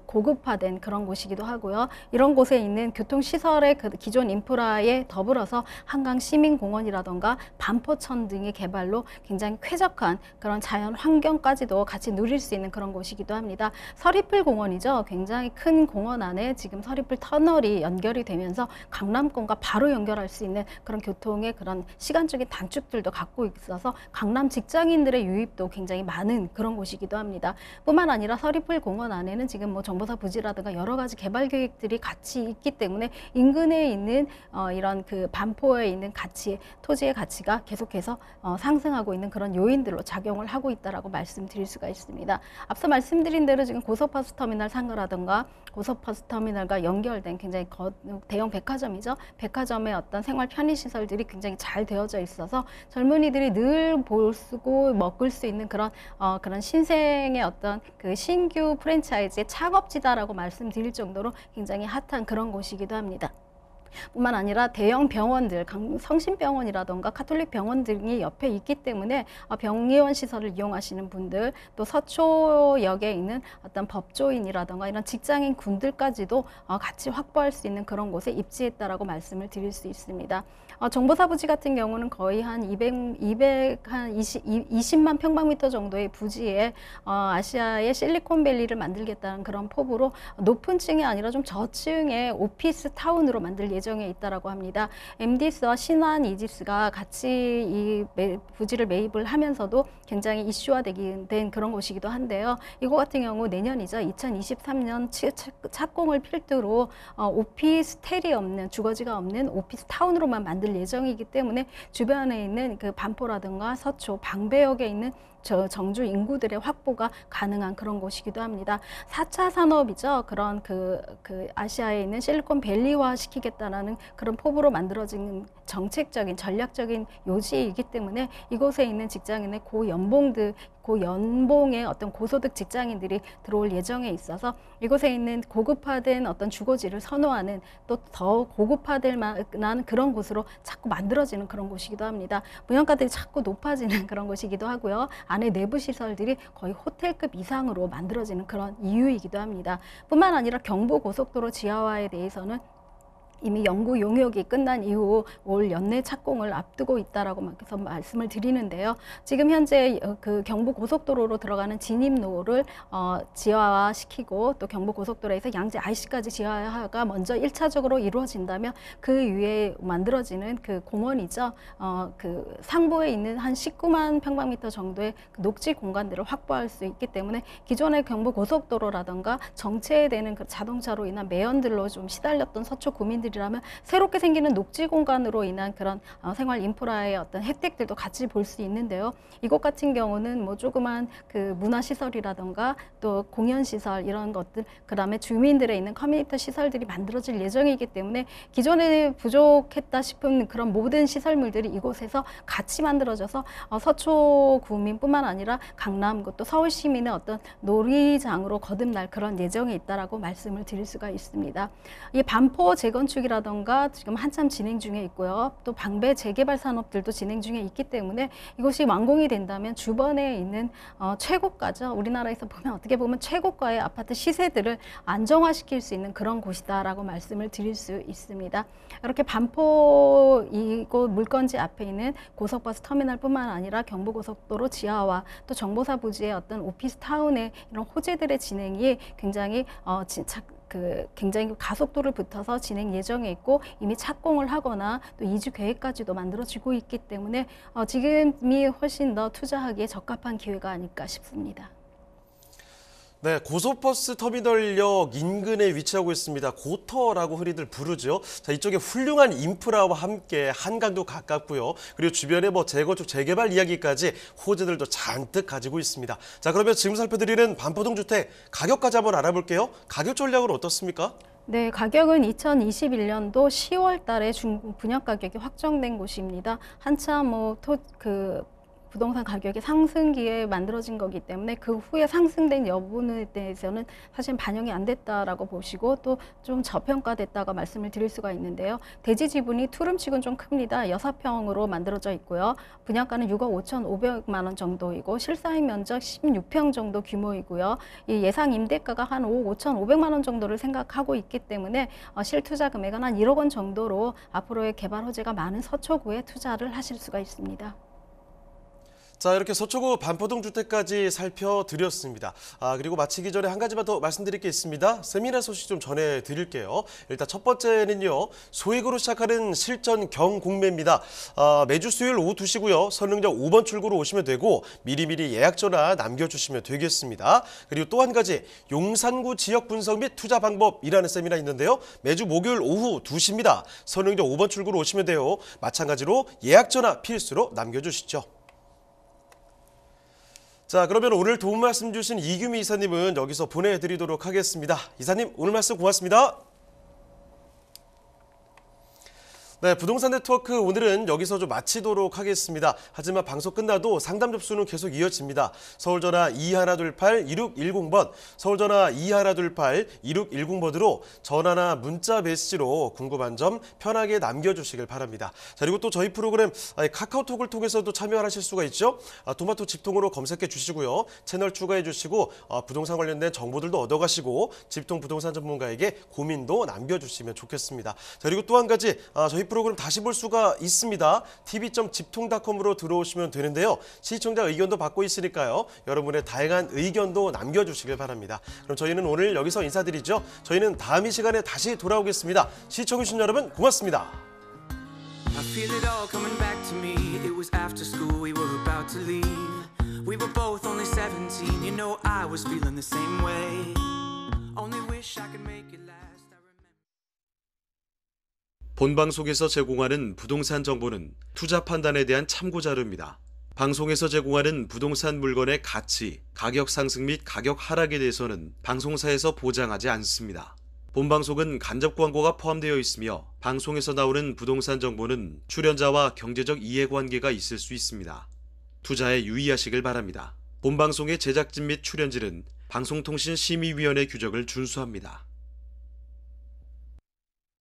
고급화된 그런 곳이기도 하고요. 이런 곳에 있는 교통시설의 그 기존 인프라에 더불어서 한강 시민공원이라던가 반포천 등의 개발로 굉장히 쾌적한 그런 자연 환경까지도 같이 누릴 수 있는 그런 곳이기도 합니다. 서리풀 공원이죠. 굉장히 큰 공원 안에 지금 서리풀 터널이 연결이 되면서 강남권과 바로 연결할 수 있는 그런 교통의 그런 시간적인 단축들도 갖고 있어서 강남 직장인들의 유입도 굉장히 많은 그런 곳이기도 합니다. 뿐만 아니라 서리풀 공원 안에는 지금 뭐 정보사 부지라든가 여러 가지 개발 계획들이 같이 있기 때문에 인근에 있는 이런 그 반포에 있는 가치, 토지의 가치가 계속해서 상승하고 있는 그런 요인들로 작용을 하고 있다라고 말씀드릴 수가 있습니다. 앞서 말씀드린 대로 지금 고속버스터미널 상가라든가 고속버스터미널과 연결된 굉장히 대형 백화점이죠. 백화점의 어떤 생활 편의시설들이 굉장히 잘 되어져 있어서 젊은이들이 늘 볼 쓰고 먹을 수 있는 그런 신생의 어떤 그 신규 프랜차이즈의 창업지다라고 말씀드릴 정도로 굉장히 핫한 그런 곳이기도 합니다. 뿐만 아니라 대형 병원들, 성심병원이라던가 카톨릭 병원 등이 옆에 있기 때문에 병의원 시설을 이용하시는 분들, 또 서초역에 있는 어떤 법조인이라던가 이런 직장인 군들까지도 같이 확보할 수 있는 그런 곳에 입지했다라고 말씀을 드릴 수 있습니다. 정보사 부지 같은 경우는 거의 한 20만 평방미터 정도의 부지에 아시아의 실리콘밸리를 만들겠다는 그런 포부로 높은 층이 아니라 좀 저층의 오피스 타운으로 만들 예정에 있다라고 합니다. MDS와 신한 이지스가 같이 이 부지를 매입을 하면서도 굉장히 이슈화된 그런 곳이기도 한데요. 이거 같은 경우 내년이죠. 2023년 착공을 필두로 오피스텔이 없는, 주거지가 없는 오피스 타운으로만 만들 예정이기 때문에 주변에 있는 그 반포라든가 서초, 방배역에 있는 정주 인구들의 확보가 가능한 그런 곳이기도 합니다. 4차 산업이죠. 그런 그 아시아에 있는 실리콘밸리화 시키겠다라는 그런 포부로 만들어진 정책적인 전략적인 요지이기 때문에 이곳에 있는 직장인의 고연봉의 어떤 고소득 직장인들이 들어올 예정에 있어서 이곳에 있는 고급화된 어떤 주거지를 선호하는, 또 더 고급화될 만한 그런 곳으로 자꾸 만들어지는 그런 곳이기도 합니다. 분양가들이 자꾸 높아지는 그런 곳이기도 하고요. 안에 내부 시설들이 거의 호텔급 이상으로 만들어지는 그런 이유이기도 합니다. 뿐만 아니라 경부고속도로 지하화에 대해서는 이미 연구 용역이 끝난 이후 올 연내 착공을 앞두고 있다라고 말씀을 드리는데요. 지금 현재 그 경부 고속도로로 들어가는 진입로를 지하화시키고 또 경부 고속도로에서 양재 IC까지 지하화가 먼저 1차적으로 이루어진다면 그 위에 만들어지는 그 공원이죠. 그 상부에 있는 한 19만 평방미터 정도의 그 녹지 공간들을 확보할 수 있기 때문에 기존의 경부 고속도로라든가 정체되는 그 자동차로 인한 매연들로 좀 시달렸던 서초 구민들이 라면 새롭게 생기는 녹지 공간으로 인한 그런 생활 인프라의 어떤 혜택들도 같이 볼 수 있는데요. 이곳 같은 경우는 뭐 조그만 그 문화 시설이라던가 또 공연 시설 이런 것들, 그다음에 주민들의 있는 커뮤니티 시설들이 만들어질 예정이기 때문에 기존에 부족했다 싶은 그런 모든 시설물들이 이곳에서 같이 만들어져서 서초 구민뿐만 아니라 강남 또 서울 시민의 어떤 놀이장으로 거듭날 그런 예정이 있다라고 말씀을 드릴 수가 있습니다. 이 반포 재건축 이라던가 지금 한참 진행 중에 있고요. 또 방배 재개발 산업들도 진행 중에 있기 때문에 이곳이 완공이 된다면 주변에 있는 최고가죠. 우리나라에서 보면 어떻게 보면 최고가의 아파트 시세들을 안정화시킬 수 있는 그런 곳이다라고 말씀을 드릴 수 있습니다. 이렇게 반포 이곳 물건지 앞에 있는 고속버스 터미널뿐만 아니라 경부고속도로 지하화, 또 정보사 부지의 어떤 오피스 타운의 이런 호재들의 진행이 굉장히 굉장히 가속도를 붙어서 진행 예정에 있고 이미 착공을 하거나 또 이주 계획까지도 만들어지고 있기 때문에 지금이 훨씬 더 투자하기에 적합한 기회가 아닐까 싶습니다. 네, 고속버스 터미널역 인근에 위치하고 있습니다. 고터라고 흔히들 부르죠. 자, 이쪽에 훌륭한 인프라와 함께 한강도 가깝고요. 그리고 주변에 뭐 재건축, 재개발 이야기까지 호재들도 잔뜩 가지고 있습니다. 자, 그러면 지금 살펴드리는 반포동 주택 가격까지 한번 알아볼게요. 가격 전략은 어떻습니까? 네, 가격은 2021년도 10월 달에 분양 가격이 확정된 곳입니다. 한참 부동산 가격이 상승기에 만들어진 거기 때문에 그 후에 상승된 여부에 대해서는 사실 반영이 안 됐다라고 보시고 또 좀 저평가됐다고 말씀을 드릴 수가 있는데요. 대지 지분이 투룸치고는 좀 큽니다. 6평으로 만들어져 있고요. 분양가는 6억 5,500만 원 정도이고 실사임 면적 16평 정도 규모이고요. 이 예상 임대가가 한 5억 5,500만 원 정도를 생각하고 있기 때문에 실투자 금액은 한 1억 원 정도로 앞으로의 개발 호재가 많은 서초구에 투자를 하실 수가 있습니다. 자, 이렇게 서초구 반포동 주택까지 살펴드렸습니다. 그리고 마치기 전에 한 가지만 더 말씀드릴 게 있습니다. 세미나 소식 좀 전해드릴게요. 일단 첫 번째는요, 소액으로 시작하는 실전 경공매입니다. 매주 수요일 오후 2시고요. 선릉역 5번 출구로 오시면 되고 미리미리 예약 전화 남겨주시면 되겠습니다. 그리고 또 한 가지, 용산구 지역 분석 및 투자 방법이라는 세미나 있는데요. 매주 목요일 오후 2시입니다. 선릉역 5번 출구로 오시면 돼요. 마찬가지로 예약 전화 필수로 남겨주시죠. 자, 그러면 오늘 도움 말씀 주신 이규미 이사님은 여기서 보내드리도록 하겠습니다. 이사님, 오늘 말씀 고맙습니다. 네, 부동산 네트워크 오늘은 여기서 좀 마치도록 하겠습니다. 하지만 방송 끝나도 상담 접수는 계속 이어집니다. 서울전화 2128-2610번, 서울전화 2128-2610번으로 전화나 문자 메시지로 궁금한 점 편하게 남겨주시길 바랍니다. 자, 그리고 또 저희 프로그램 카카오톡을 통해서도 참여하실 수가 있죠. 토마토 집통으로 검색해 주시고요. 채널 추가해 주시고 부동산 관련된 정보들도 얻어가시고 집통 부동산 전문가에게 고민도 남겨주시면 좋겠습니다. 자, 그리고 또 한 가지 저희 프로그램 다시 볼 수가 있습니다. tv.집통.com으로 들어오시면 되는데요. 시청자 의견도 받고 있으니까요. 여러분의 다양한 의견도 남겨주시길 바랍니다. 그럼 저희는 오늘 여기서 인사드리죠. 저희는 다음 이 시간에 다시 돌아오겠습니다. 시청해주신 여러분 고맙습니다. I feel it all coming back to me. It was after school, we were about to leave. We were both only 17. You know I was feeling the same way. Only wish I could make it last. 본방송에서 제공하는 부동산 정보는 투자 판단에 대한 참고 자료입니다. 방송에서 제공하는 부동산 물건의 가치, 가격 상승 및 가격 하락에 대해서는 방송사에서 보장하지 않습니다. 본방송은 간접 광고가 포함되어 있으며 방송에서 나오는 부동산 정보는 출연자와 경제적 이해관계가 있을 수 있습니다. 투자에 유의하시길 바랍니다. 본방송의 제작진 및 출연진은 방송통신심의위원회 규정을 준수합니다.